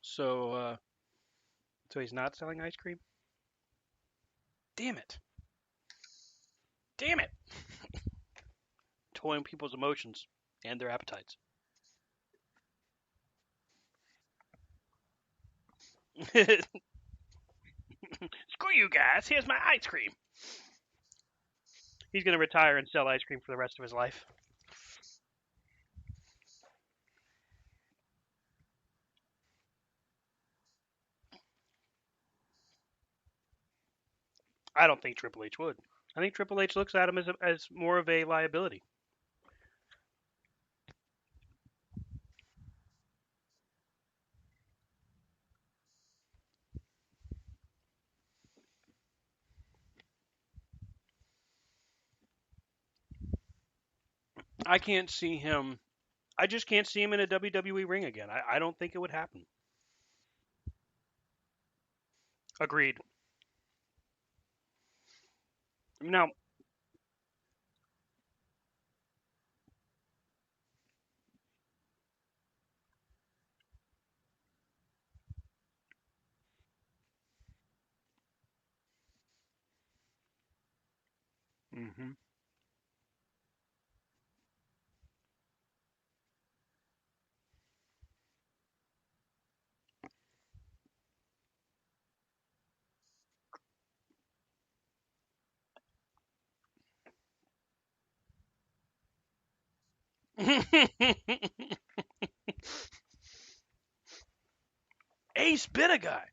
So, so he's not selling ice cream? Damn it. Damn it. controlling people's emotions and their appetites. Screw you guys. Here's my ice cream. He's going to retire and sell ice cream for the rest of his life. I don't think Triple H would. I think Triple H looks at him as more of a liability. I can't see him. I just can't see him in a WWE ring again. I don't think it would happen. Agreed. Now, hmm Ace bit a guy.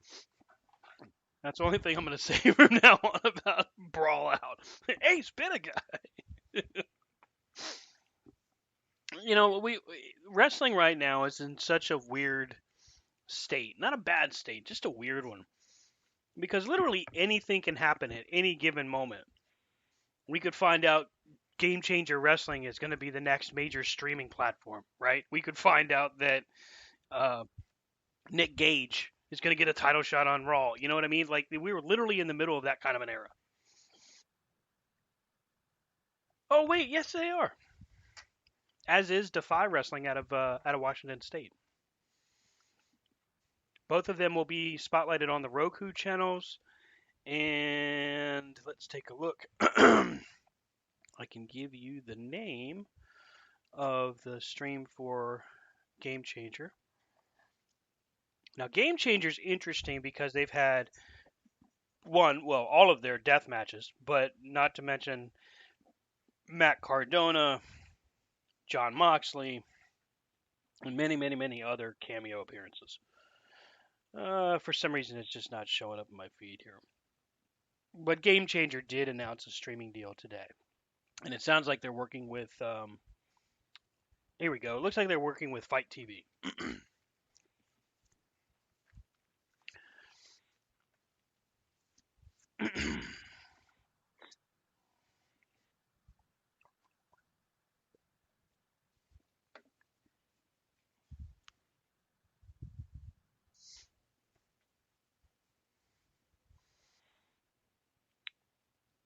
That's the only thing I'm going to say from now on about Brawl Out. Ace bit a guy. Wrestling right now is in such a weird state. Not a bad state, just a weird one. Because literally anything can happen at any given moment. We could find out Game Changer Wrestling is going to be the next major streaming platform, right? We could find out that uh, Nick Gage is going to get a title shot on Raw. You know what I mean? Like we were literally in the middle of that kind of an era. Oh wait, yes they are. As is Defy Wrestling out of Washington State. Both of them will be spotlighted on the Roku channels. And let's take a look. I can give you the name of the stream for Game Changer. Now, Game Changer's interesting because they've had all of their death matches, but not to mention Matt Cardona, John Moxley, and many, many, many other cameo appearances. For some reason, it's just not showing up in my feed here. But Game Changer did announce a streaming deal today, and it sounds like they're working with. Here we go. It looks like they're working with Fight TV.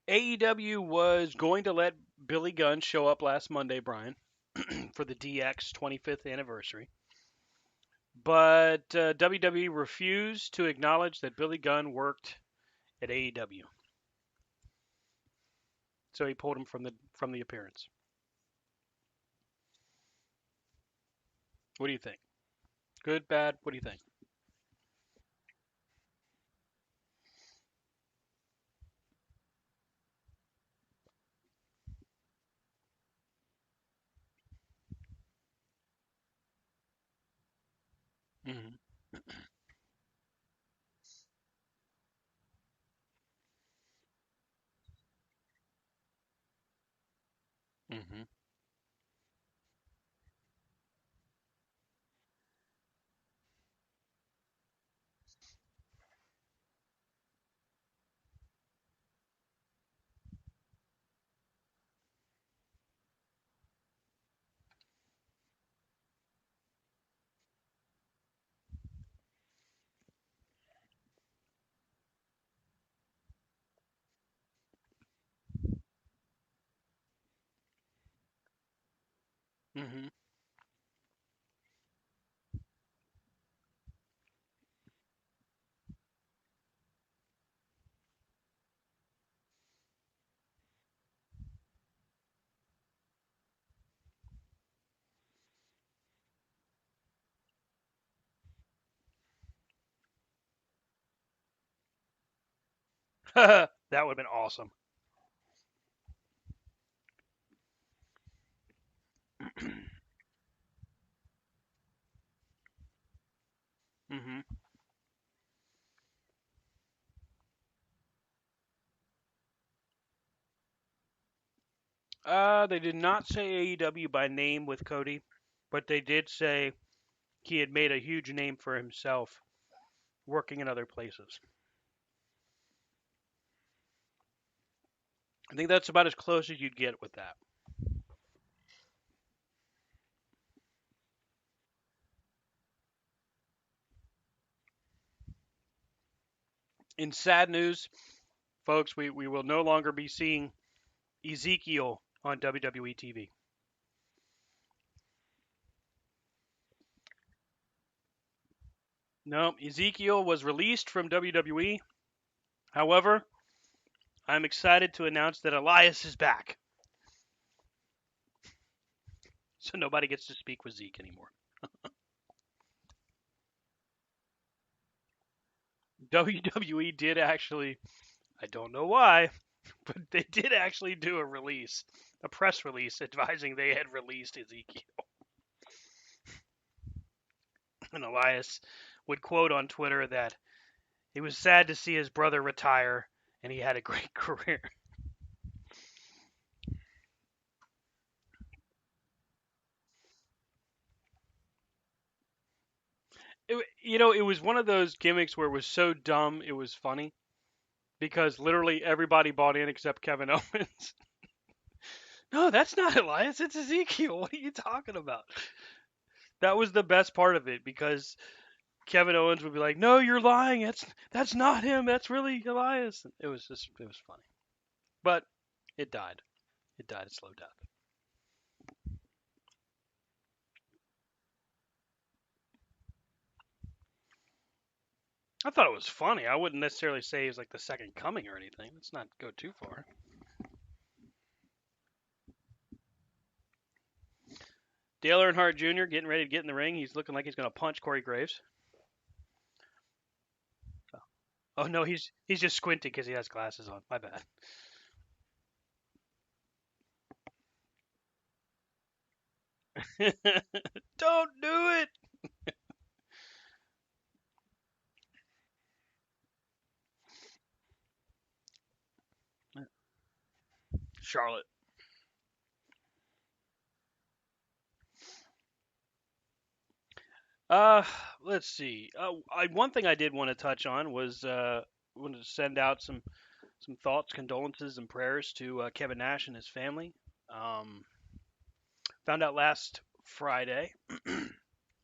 AEW was going to let Billy Gunn show up last Monday, Brian, for the DX 25th anniversary. But WWE refused to acknowledge that Billy Gunn worked at AEW. So he pulled him from the appearance. What do you think? Good, bad? What do you think? Mm-hmm. Mm-hmm. Mm-hmm. That would have been awesome. hmm They did not say AEW by name with Cody, but they did say he had made a huge name for himself working in other places. I think that's about as close as you'd get with that. In sad news, folks, we will no longer be seeing Ezekiel on WWE TV. No, Ezekiel was released from WWE. However, I'm excited to announce that Elias is back. So nobody gets to speak with Zeke anymore. WWE did actually, I don't know why, but they did actually do a press release advising they had released Ezekiel. And Elias would quote on Twitter that he was sad to see his brother retire and he had a great career. It was one of those gimmicks where it was so dumb it was funny because literally everybody bought in except Kevin Owens. No, that's not Elias. It's Ezekiel. What are you talking about? That was the best part of it because Kevin Owens would be like, "No, you're lying. That's not him. That's really Elias." It was funny, but it died. It died a slow death. I thought it was funny. I wouldn't necessarily say he was like the second coming or anything. Let's not go too far. Dale Earnhardt Jr. getting ready to get in the ring. He's looking like he's going to punch Corey Graves. Oh no, he's just squinting because he has glasses on. My bad. Don't do it, Charlotte. Uh, let's see. One thing I did want to touch on was wanted to send out some thoughts, condolences, and prayers to Kevin Nash and his family. Um, Found out last Friday, I think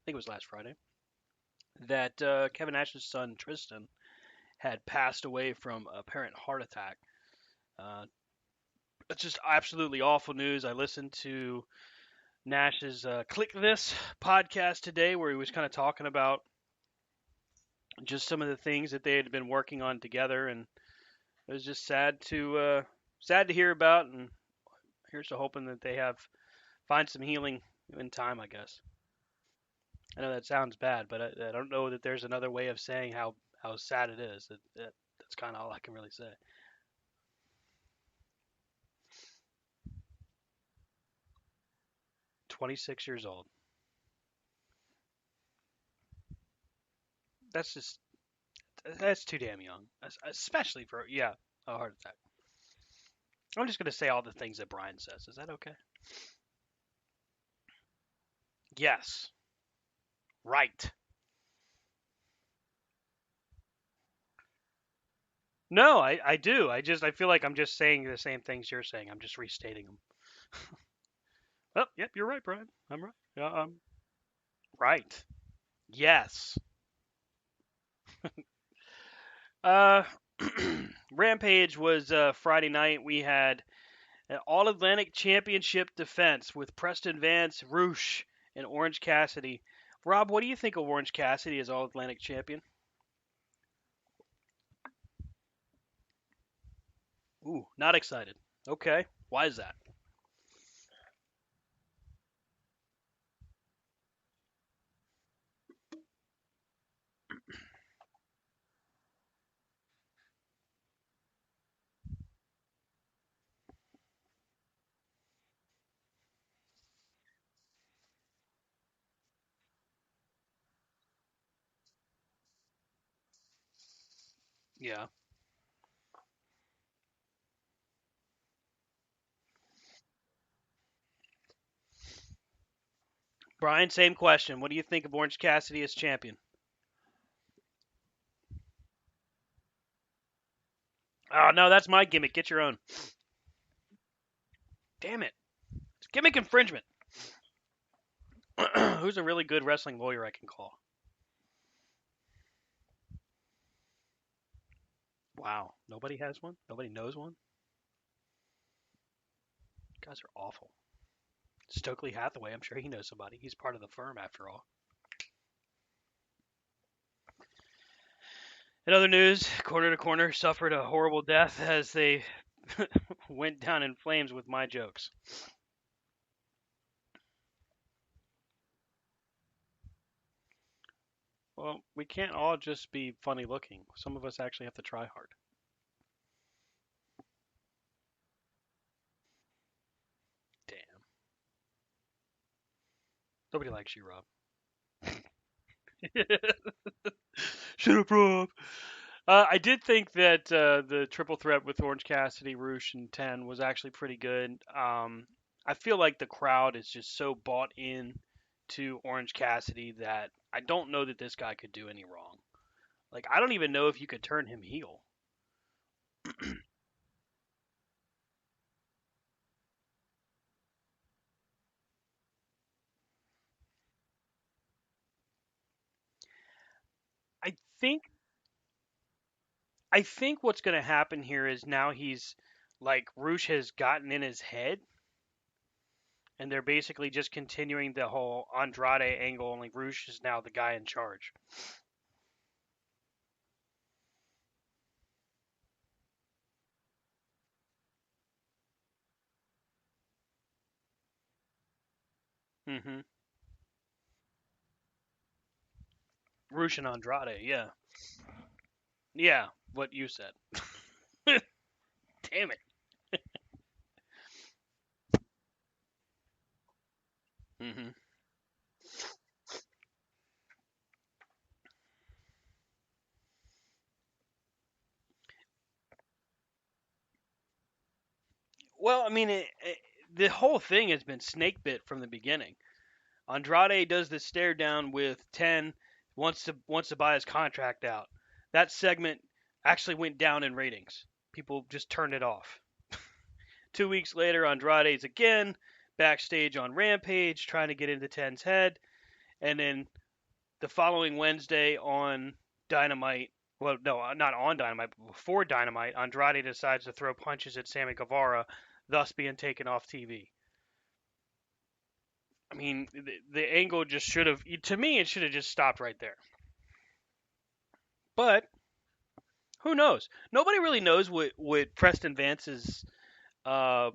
it was last Friday, that Kevin Nash's son Tristan had passed away from apparent heart attack. Uh, it's just absolutely awful news. I listened to Nash's Click This podcast today, where he was kind of talking about just some of the things that they had been working on together, and it was just sad to hear about. And here's to hoping that they have find some healing in time, I guess. I know that sounds bad, but I don't know that there's another way of saying how sad it is. That's kind of all I can really say. 26 years old. That's just that's too damn young, especially for a heart attack. I'm just gonna say all the things that Brian says. Is that okay? Yes. Right. No, I do. I feel like I'm just saying the same things you're saying. I'm just restating them. Oh, yep, you're right, Brian. I'm right. Yeah, right. Yes. Uh, Rampage was Friday night. We had an All Atlantic Championship defense with Preston Vance, Roosh, and Orange Cassidy. Rob, what do you think of Orange Cassidy as All Atlantic Champion? Ooh, not excited. Okay, why is that? Yeah. Brian, same question. What do you think of Orange Cassidy as champion? Oh no, that's my gimmick. Get your own. Damn it. It's gimmick infringement. Who's a really good wrestling lawyer I can call? Wow. Nobody has one? Nobody knows one? You guys are awful. Stokely Hathaway, I'm sure he knows somebody. He's part of the firm after all. In other news, Corner to Corner suffered a horrible death as they went down in flames with my jokes. Well, we can't all just be funny looking. Some of us actually have to try hard. Damn. Nobody likes you, Rob. Shut up, Rob. I did think that the triple threat with Orange Cassidy, Roosh, and Ten was actually pretty good. I feel like the crowd is just so bought in to Orange Cassidy that I don't know that this guy could do any wrong. Like, I don't even know if you could turn him heel. I think I think what's going to happen here is now he's like Roosh has gotten in his head, and they're basically just continuing the whole Andrade angle. Only Roosh is now the guy in charge. Mm-hmm. Roosh and Andrade, yeah, yeah. What you said. Damn it. Mm-hmm. Well, I mean, the whole thing has been snake bit from the beginning. Andrade does the stare down with Ten, wants to buy his contract out. That segment actually went down in ratings. People just turned it off. 2 weeks later, Andrade's again backstage on Rampage trying to get into Ten's head, and then the following Wednesday on Dynamite. Well, no, not on Dynamite, but before Dynamite, Andrade decides to throw punches at Sammy Guevara, thus being taken off TV. I mean, the angle just should have, to me, it should have just stopped right there. But who knows? Nobody really knows what Preston Vance's uh,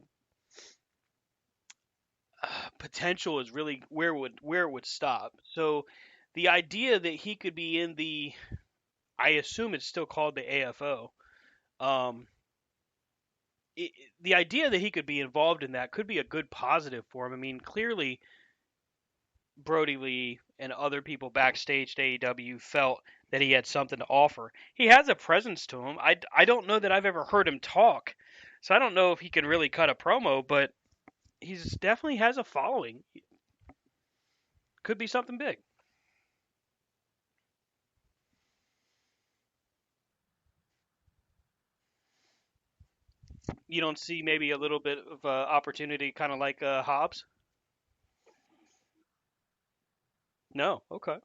potential is really where it would stop. So the idea that he could be in the, I assume it's still called the AFO. Um, the idea that he could be involved in that could be a good positive for him. I mean, clearly Brody Lee and other people backstage at AEW felt that he had something to offer. He has a presence to him. I don't know that I've ever heard him talk, so I don't know if he can really cut a promo, but he's definitely has a following. Could be something big. You don't see maybe a little bit of opportunity, kind of like Hobbs? No. Okay.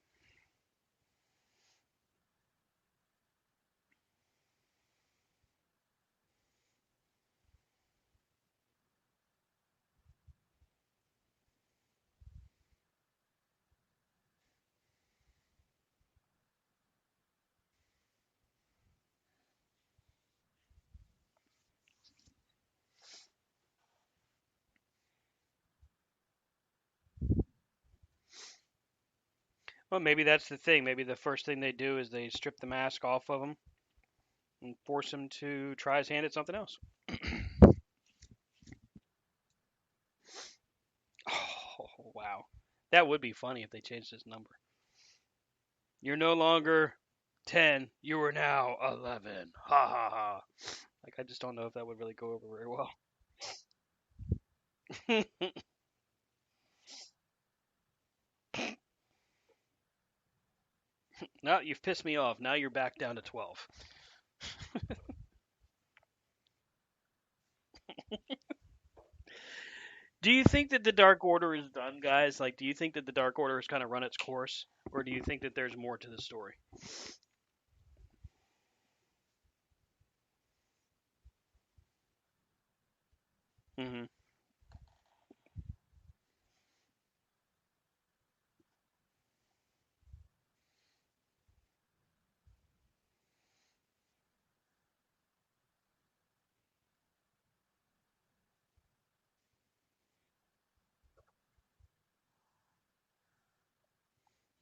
Well, maybe that's the thing. Maybe the first thing they do is they strip the mask off of him and force him to try his hand at something else. Oh, wow. That would be funny if they changed his number. You're no longer 10. You are now 11. Ha ha ha. Like, I just don't know if that would really go over very well. No, you've pissed me off. Now you're back down to 12. Do you think that the Dark Order is done, guys? Like, do you think that the Dark Order has kind of run its course? Or do you think that there's more to the story? Mm-hmm.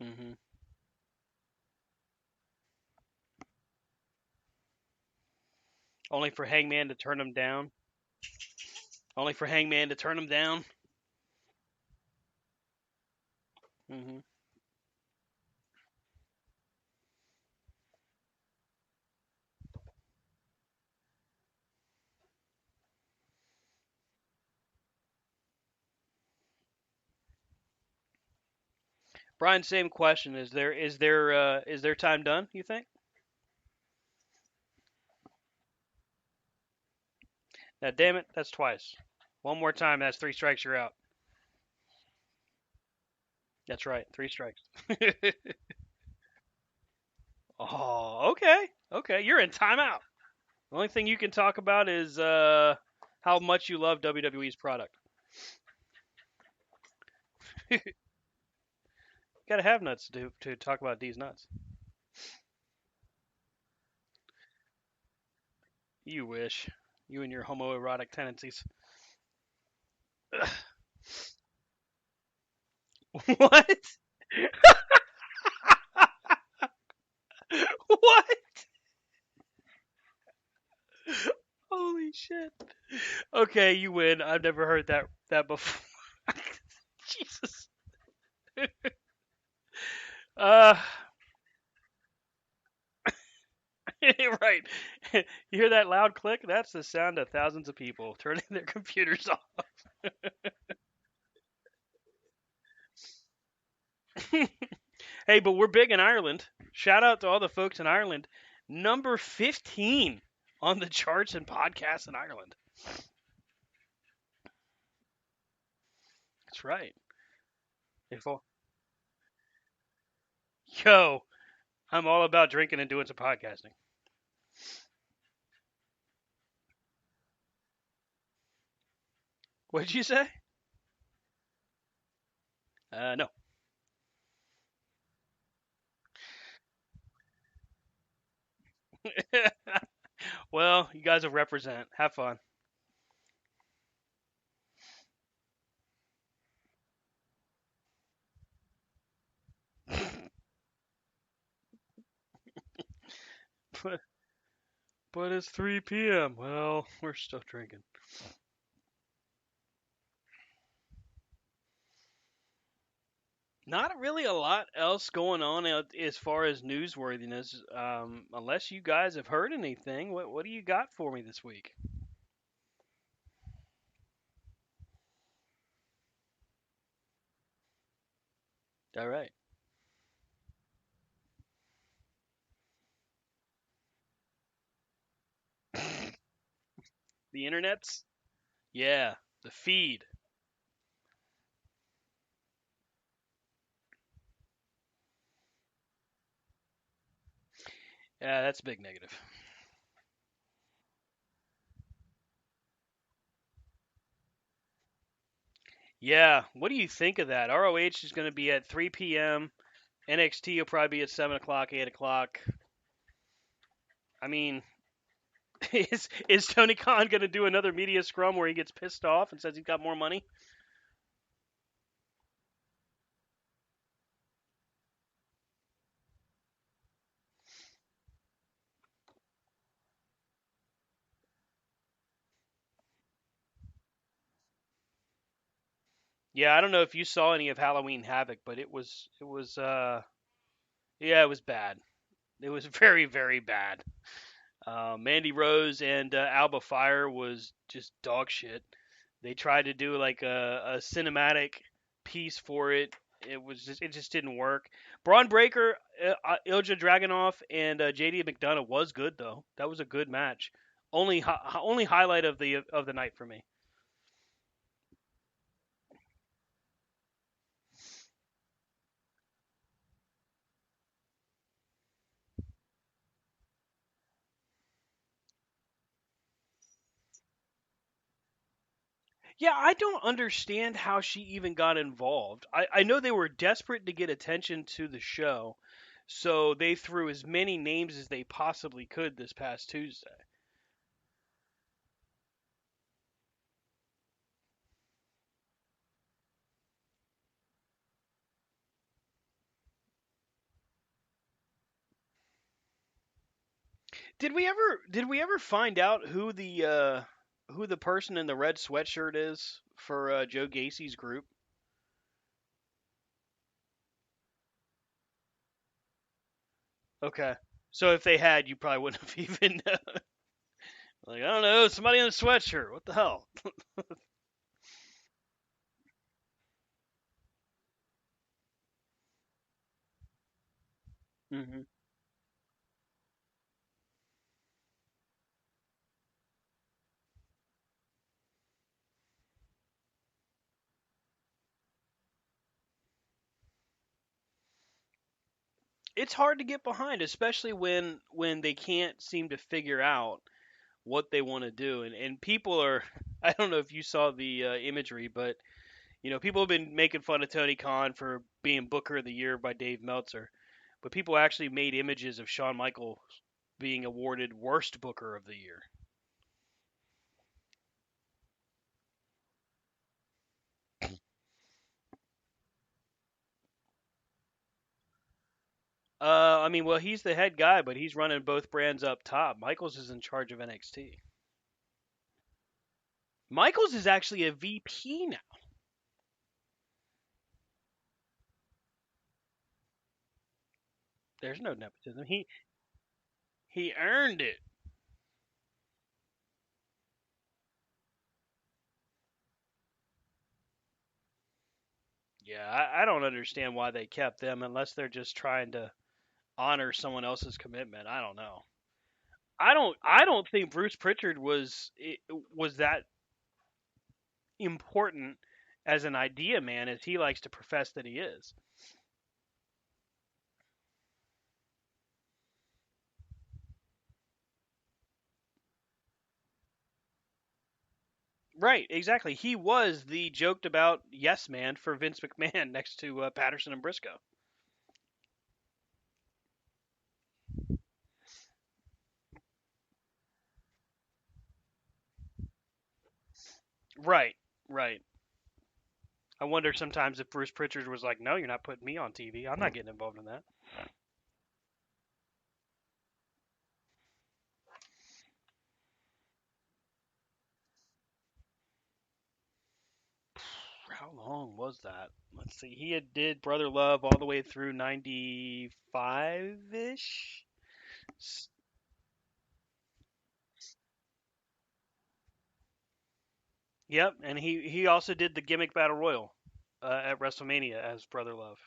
Mm-hmm. Only for Hangman to turn him down? Only for Hangman to turn him down? Mm-hmm. Brian, same question. Is there time done, you think? Now, damn it, that's twice. One more time, that's three strikes, you're out. That's right, three strikes. Oh, okay. Okay, you're in timeout. The only thing you can talk about is how much you love WWE's product. Gotta have nuts to talk about these nuts. You wish. You and your homoerotic tendencies. What? What? Holy shit. Okay, you win. I've never heard that before. Jesus. Uh, right. You hear that loud click? That's the sound of thousands of people turning their computers off. Hey, but we're big in Ireland. Shout out to all the folks in Ireland. Number 15 on the charts and podcasts in Ireland. That's right. If all, yo, I'm all about drinking and doing some podcasting. What did you say? No. Well, you guys will represent. Have fun. But, but it's 3 p.m. Well, we're still drinking. Not really a lot else going on as far as newsworthiness, unless you guys have heard anything. What do you got for me this week? All right. The internet's? Yeah, the feed. Yeah, that's a big negative. Yeah, what do you think of that? ROH is going to be at 3 p.m. NXT will probably be at 7 o'clock, 8 o'clock. I mean, is Tony Khan going to do another media scrum where he gets pissed off and says he's got more money? Yeah, I don't know if you saw any of Halloween Havoc, but it was yeah, it was bad. It was very, very bad. Mandy Rose and Alba Fire was just dog shit. They tried to do like a cinematic piece for it. It just didn't work. Braun Breaker, Ilja Dragunov, and JD McDonough was good though. That was a good match. Only highlight of the night for me. Yeah, I don't understand how she even got involved. I know they were desperate to get attention to the show, so they threw as many names as they possibly could this past Tuesday. Did we ever find out who the person in the red sweatshirt is for Joe Gacy's group? Okay. So if they had, you probably wouldn't have even like I don't know, somebody in a sweatshirt. What the hell? hmm It's hard to get behind, especially when they can't seem to figure out what they want to do, and people are. I don't know if you saw the imagery, but people have been making fun of Tony Khan for being Booker of the Year by Dave Meltzer, but people actually made images of Shawn Michaels being awarded Worst Booker of the Year. I mean, well, he's the head guy, but he's running both brands up top. Michaels is in charge of NXT. Michaels is actually a VP now. There's no nepotism. He earned it. Yeah, I don't understand why they kept them unless they're just trying to honor someone else's commitment. I don't know. I don't think Bruce Pritchard was that important as an idea man as he likes to profess that he is. Right, exactly. He was the joked about yes man for Vince McMahon next to Patterson and Briscoe. Right, right. I wonder sometimes if Bruce Pritchard was like, "No, you're not putting me on TV. I'm not getting involved in that." How long was that? Let's see. He had did Brother Love all the way through 95 ish. Yep, and he also did the gimmick battle royal at WrestleMania as Brother Love,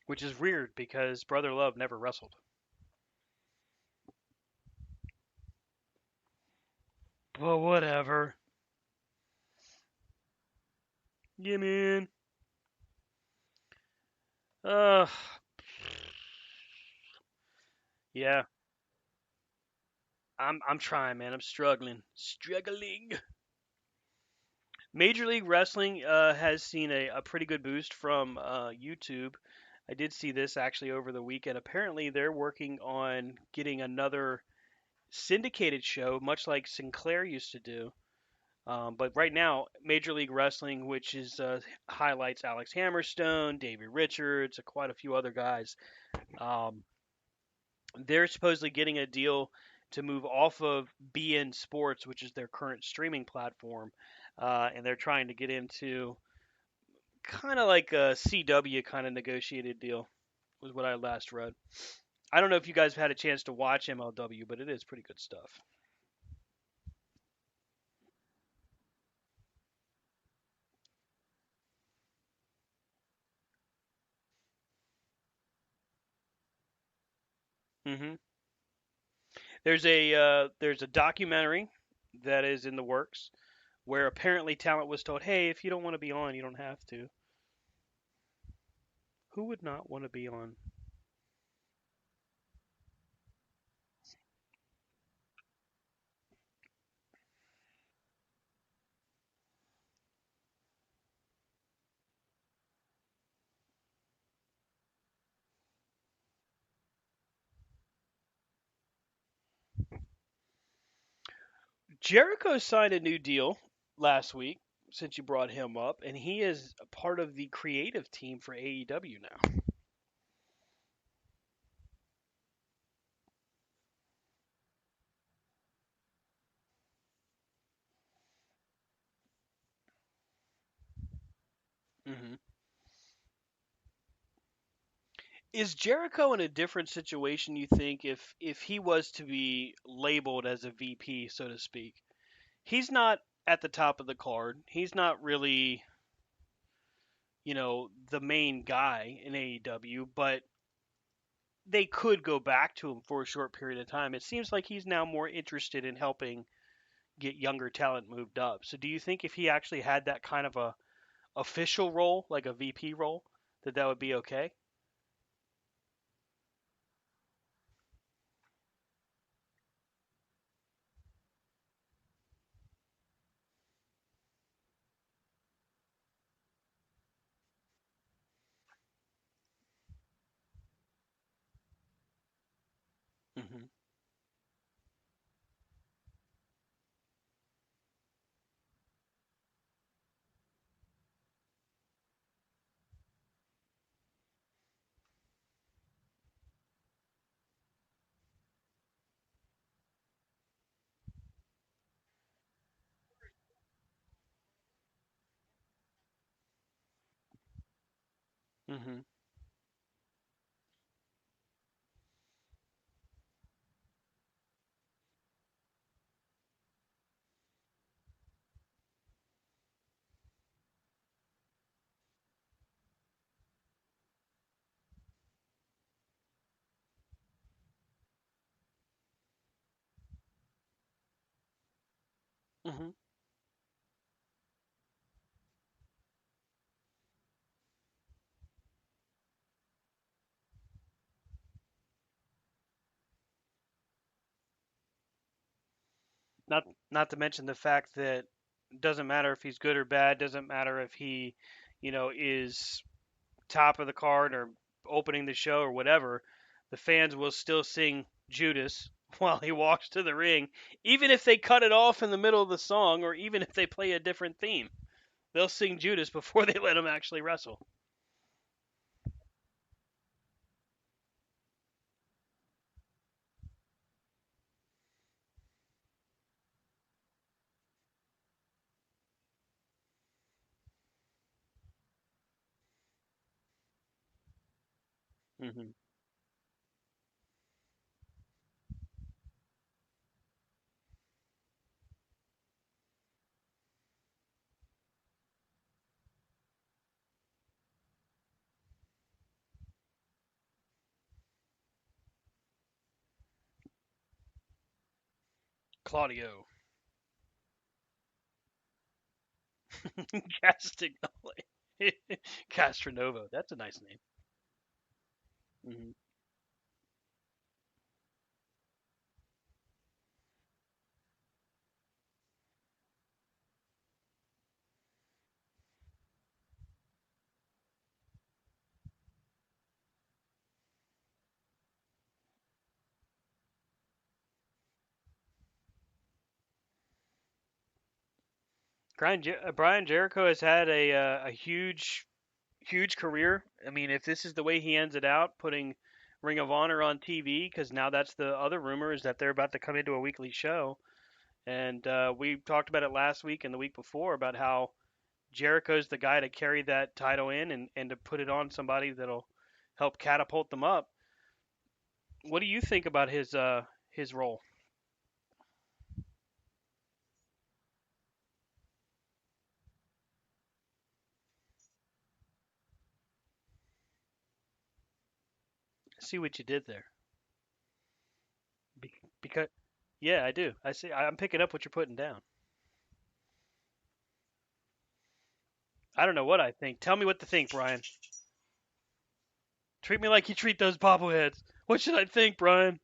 which is weird because Brother Love never wrestled. But whatever. Yeah, man. Uh, yeah. I'm trying, man. I'm struggling. Major League Wrestling has seen a pretty good boost from YouTube. I did see this actually over the weekend. Apparently, they're working on getting another syndicated show, much like Sinclair used to do. But right now, Major League Wrestling, which is highlights Alex Hammerstone, Davey Richards, quite a few other guys, um, they're supposedly getting a deal to move off of BN Sports, which is their current streaming platform, and they're trying to get into kind of like a CW kind of negotiated deal. was what I last read. I don't know if you guys have had a chance to watch MLW, but it is pretty good stuff. Hmm. There's a documentary that is in the works where apparently talent was told, "Hey, if you don't want to be on, you don't have to." Who would not want to be on? Jericho signed a new deal last week, since you brought him up, and he is a part of the creative team for AEW now. Hmm. Is Jericho in a different situation, you think, if he was to be labeled as a VP, so to speak? He's not at the top of the card. He's not really, the main guy in AEW, but they could go back to him for a short period of time. It seems like he's now more interested in helping get younger talent moved up. So do you think if he actually had that kind of a official role, like a VP role, that would be okay? Hmm. Hmm. Hmm. Not to mention the fact that it doesn't matter if he's good or bad, doesn't matter if he, is top of the card or opening the show or whatever, the fans will still sing Judas while he walks to the ring, even if they cut it off in the middle of the song or even if they play a different theme. They'll sing Judas before they let him actually wrestle. Hmm. Claudio Castagnoli. Castronovo. That's a nice name. Hmm. Brian Jericho has had a huge career. I mean, if this is the way he ends it out, putting Ring of Honor on TV, because now that's the other rumor is that they're about to come into a weekly show. And we talked about it last week and the week before about how Jericho's the guy to carry that title in and to put it on somebody that'll help catapult them up. What do you think about his role? See what you did there. Because yeah, I do. I see. I'm picking up what you're putting down. I don't know what I think. Tell me what to think, Brian. Treat me like you treat those bobbleheads. What should I think, Brian?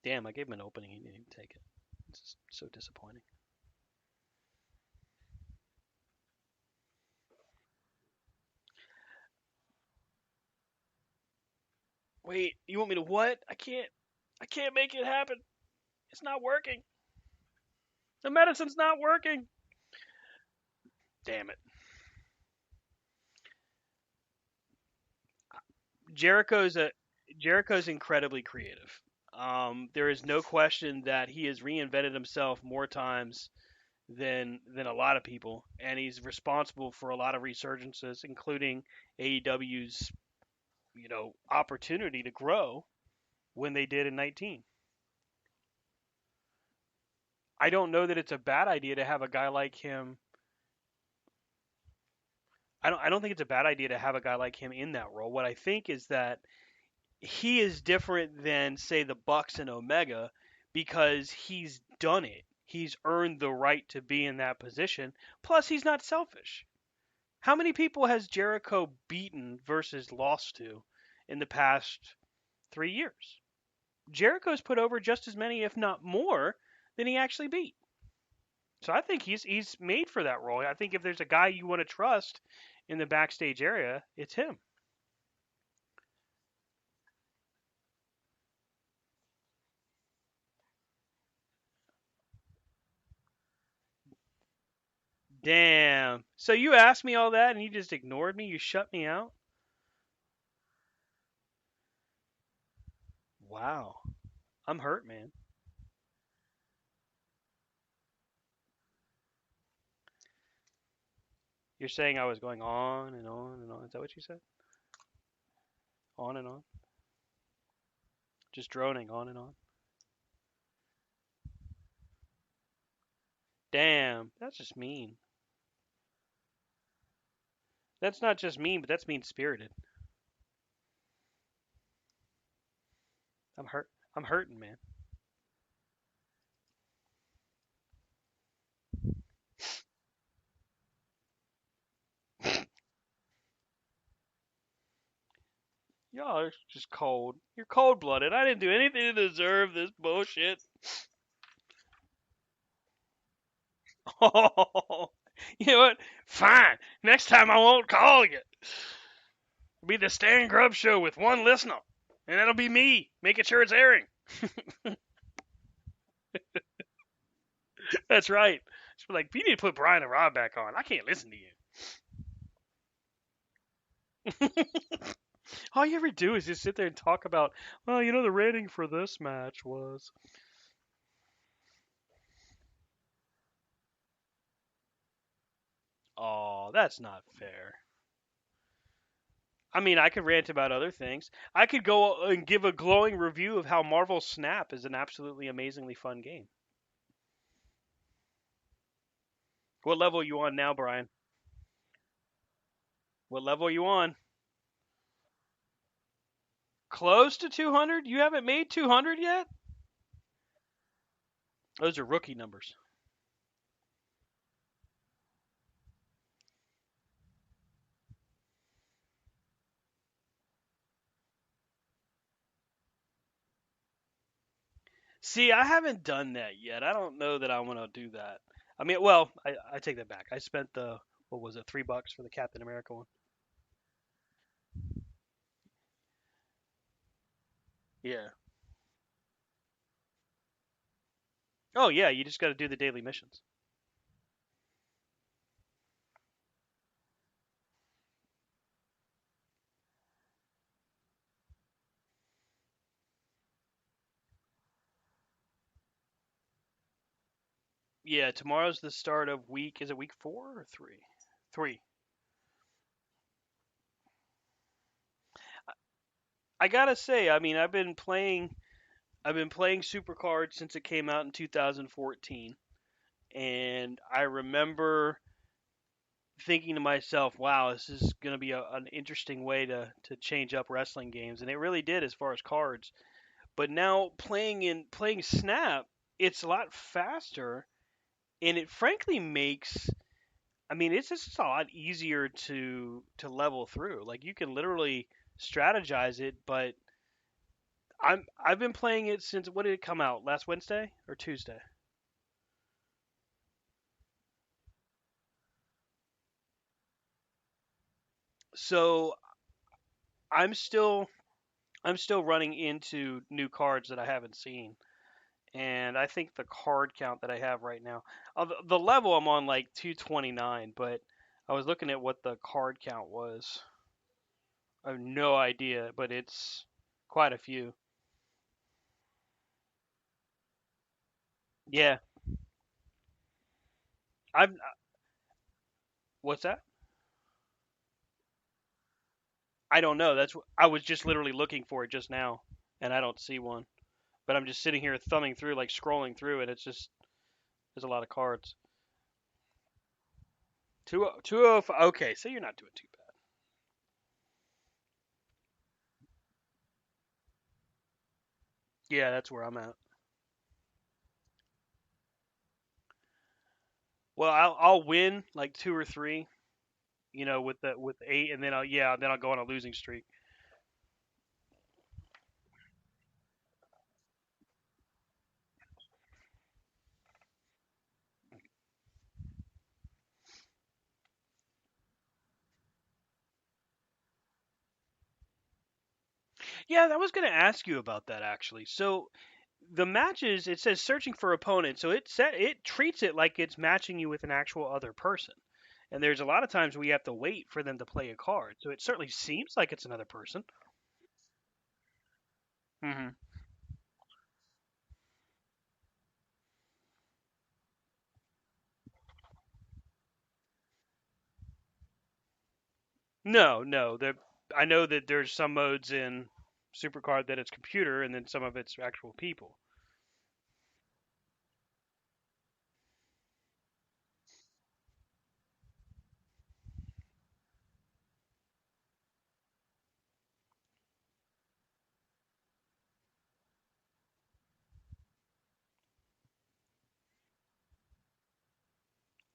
Damn, I gave him an opening. He didn't even take it. It's so disappointing. Wait, you want me to what? I can't. I can't make it happen. It's not working. The medicine's not working. Damn it. Jericho's a Jericho's incredibly creative. There is no question that he has reinvented himself more times than a lot of people, and he's responsible for a lot of resurgences, including AEW's opportunity to grow when they did in 19. I don't know that it's a bad idea to have a guy like him. I don't think it's a bad idea to have a guy like him in that role. What I think is that he is different than say the Bucks and Omega because he's done it. He's earned the right to be in that position. Plus, he's not selfish. How many people has Jericho beaten versus lost to in the past 3 years? Jericho's put over just as many, if not more, than he actually beat. So I think he's made for that role. I think if there's a guy you want to trust in the backstage area, it's him. Damn. So you asked me all that and you just ignored me? You shut me out? Wow. I'm hurt, man. You're saying I was going on and on and on. Is that what you said? On and on? Just droning on and on? Damn. That's just mean. That's not just mean, but that's mean spirited. I'm hurt. I'm hurting, man. Y'all are just cold. You're cold blooded. I didn't do anything to deserve this bullshit. Oh, you know what? Fine. Next time I won't call you. It'll be the Stan Grub show with one listener. And that'll be me, making sure it's airing. That's right. Just be like, you need to put Brian and Rob back on. I can't listen to you. All you ever do is just sit there and talk about, well, the rating for this match was. Oh, that's not fair. I mean, I could rant about other things. I could go and give a glowing review of how Marvel Snap is an absolutely amazingly fun game. What level are you on now, Brian? What level are you on? Close to 200? You haven't made 200 yet? Those are rookie numbers. See, I haven't done that yet. I don't know that I want to do that. I mean, well, I take that back. I spent what was it, $3 for the Captain America one. Yeah. Oh yeah, you just got to do the daily missions. Yeah, tomorrow's the start of week. Is it week 4 or 3? 3. I gotta say, I mean, I've been playing Supercard since it came out in 2014, and I remember thinking to myself, "Wow, this is gonna be an interesting way to change up wrestling games," and it really did as far as cards. But now playing Snap, it's a lot faster, and it frankly makes. I mean, it's just a lot easier to level through. Like you can literally strategize it, but I've been playing it since what did it come out? Last Wednesday or Tuesday? So I'm still I'm still running into new cards that I haven't seen, and I think the card count that I have right now, the level I'm on like 229, but I was looking at what the card count was. I have no idea, but it's quite a few. Yeah, I've what's that? I don't know. I was just literally looking for it just now, and I don't see one. But I'm just sitting here thumbing through, like scrolling through, and it's just there's a lot of cards. Two oh five. Okay, so you're not doing too bad. Yeah, that's where I'm at. Well, I'll win like two or three, with eight, and then I'll go on a losing streak. Yeah, I was gonna ask you about that actually. So the matches, it says searching for opponent, so it treats it like it's matching you with an actual other person. And there's a lot of times we have to wait for them to play a card, so it certainly seems like it's another person. Hmm. No, no. I know that there's some modes in Supercard that it's computer, and then some of it's actual people.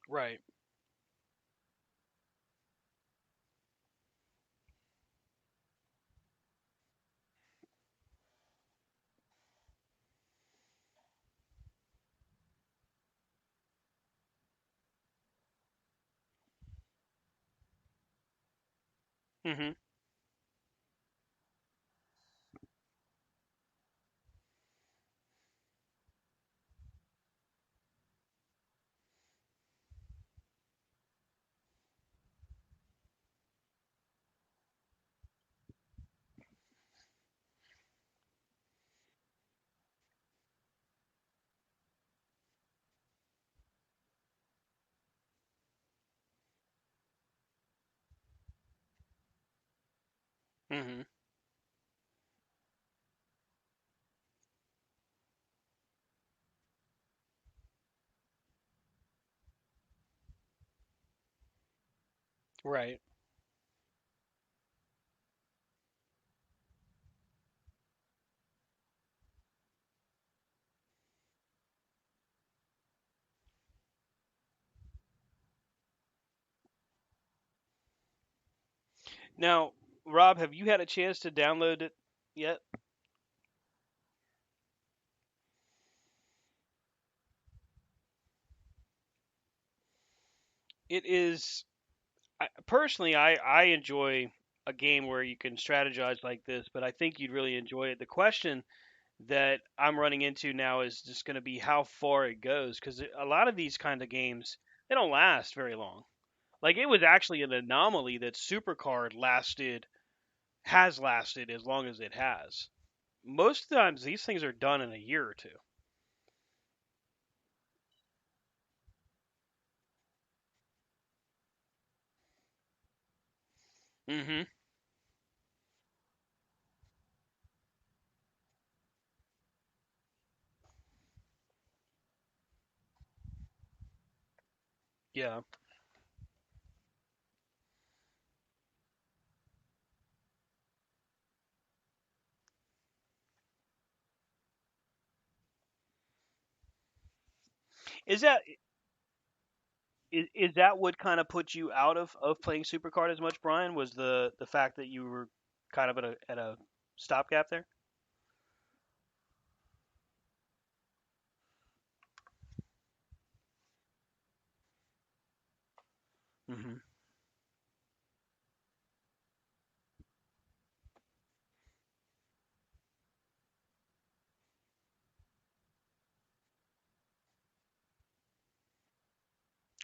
Right. Hmm. Hmm. Right. Now, Rob, have you had a chance to download it yet? It is personally, I enjoy a game where you can strategize like this, but I think you'd really enjoy it. The question that I'm running into now is just going to be how far it goes because a lot of these kind of games they don't last very long. Like it was actually an anomaly that Supercard has lasted as long as it has. Most of the times these things are done in a year or two. Hmm. Yeah. Is that is that what kind of put you out of playing Supercard as much, Brian? Was the fact that you were kind of at a stopgap there? Hmm.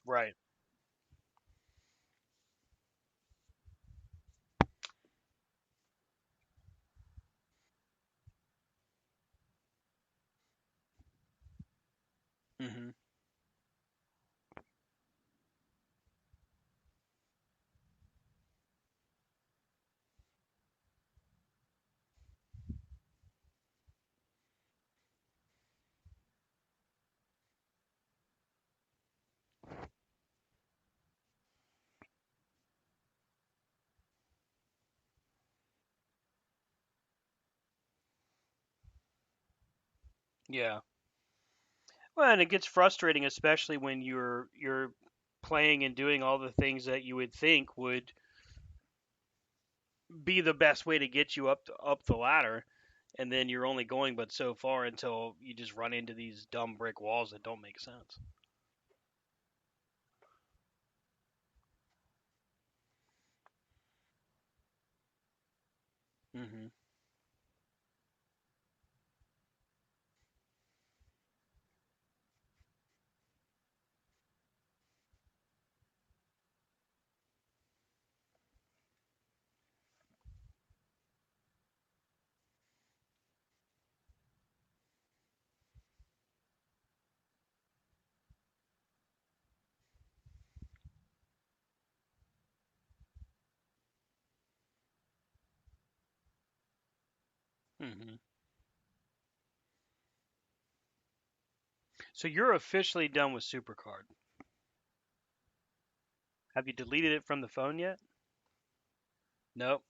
Right. Hmm. Yeah. Well, and it gets frustrating, especially when you're playing and doing all the things that you would think would be the best way to get you up the ladder, and then you're only going but so far until you just run into these dumb brick walls that don't make sense. Hmm. Hmm. So you're officially done with Supercard. Have you deleted it from the phone yet? Nope.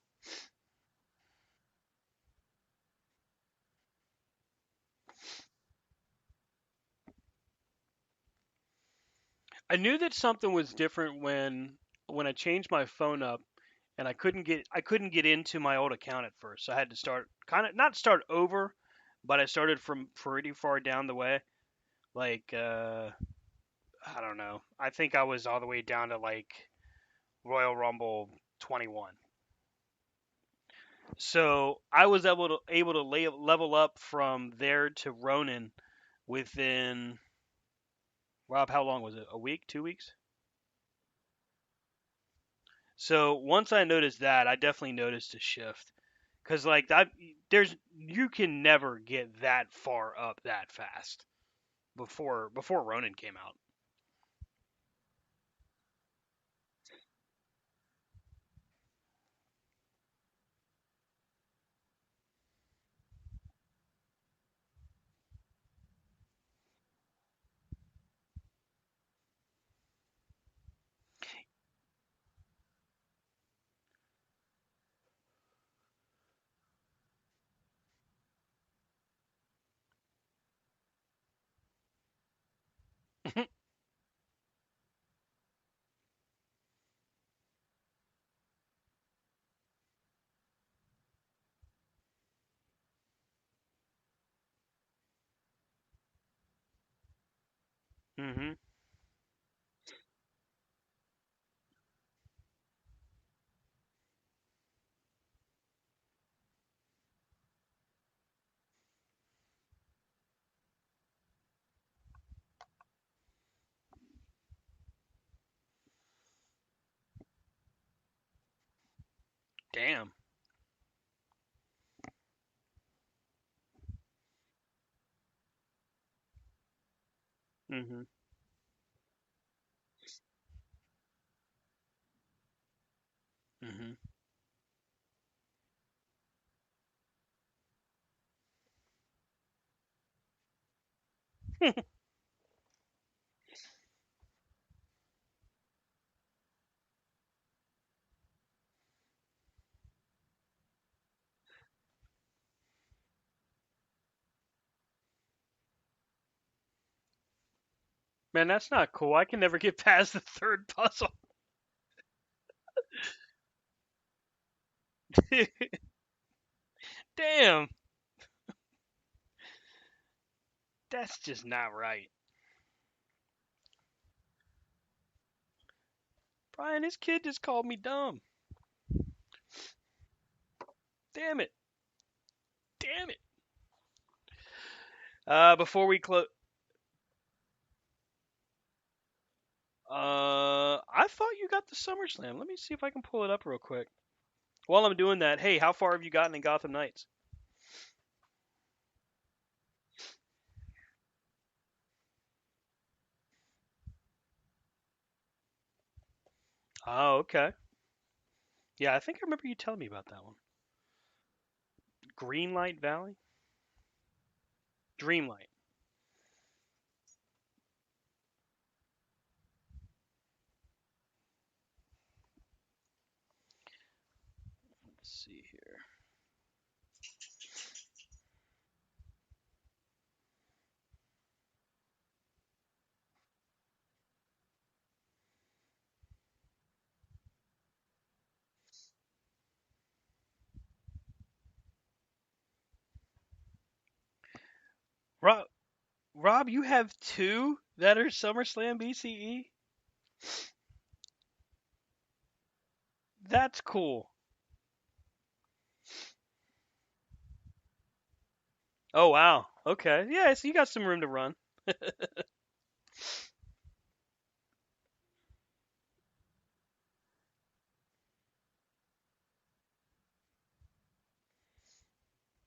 I knew that something was different when I changed my phone up and I couldn't get into my old account at first. So I had to start kind of not start over, but I started from pretty far down the way. Like I don't know. I think I was all the way down to like Royal Rumble 21. So I was able to level up from there to Ronin within Rob. How long was it? A week? 2 weeks? So once I noticed that, I definitely noticed a shift. Cause like there's you can never get that far up that fast before Ronin came out. Hmm. Damn. Hmm. Hmm. Man, that's not cool. I can never get past the third puzzle. Damn, that's just not right. Brian, this kid just called me dumb. Damn it. Damn it. Before we close, I thought you got the SummerSlam. Let me see if I can pull it up real quick. While I'm doing that, hey, how far have you gotten in Gotham Knights? Oh, okay. Yeah, I think I remember you telling me about that one. Greenlight Valley? Dreamlight. Let's see here. Rob, Rob, you have two that are SummerSlam BCE? That's cool. Oh, wow. Okay. Yeah, so you got some room to run.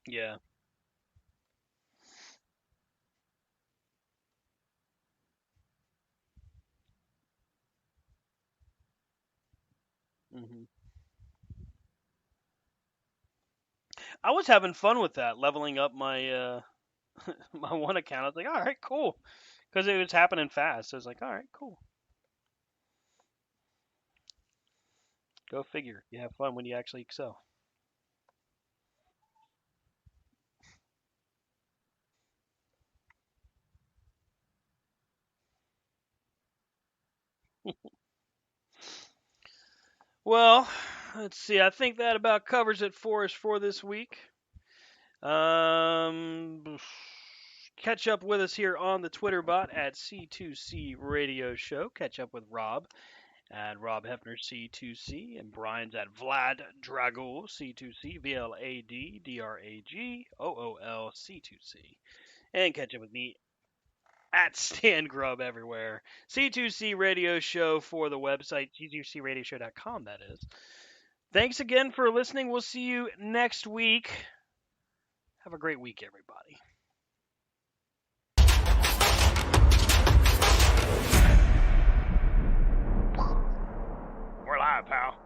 Yeah. hmm I was having fun with that, leveling up my my one account. I was like, all right, cool, because it was happening fast. So I was like, all right, cool. Go figure. You have fun when you actually excel. Well, let's see. I think that about covers it for us for this week. Catch up with us here on the Twitter bot at C2C Radio Show. Catch up with Rob at Rob Hefner C2C and Brian's at Vlad Dragul C2C VLADDRAGOOL C2C. And catch up with me at Stan Grub everywhere. C2C Radio Show for the website, c2cradioshow.com, that is. Thanks again for listening. We'll see you next week. Have a great week, everybody. We're live, pal.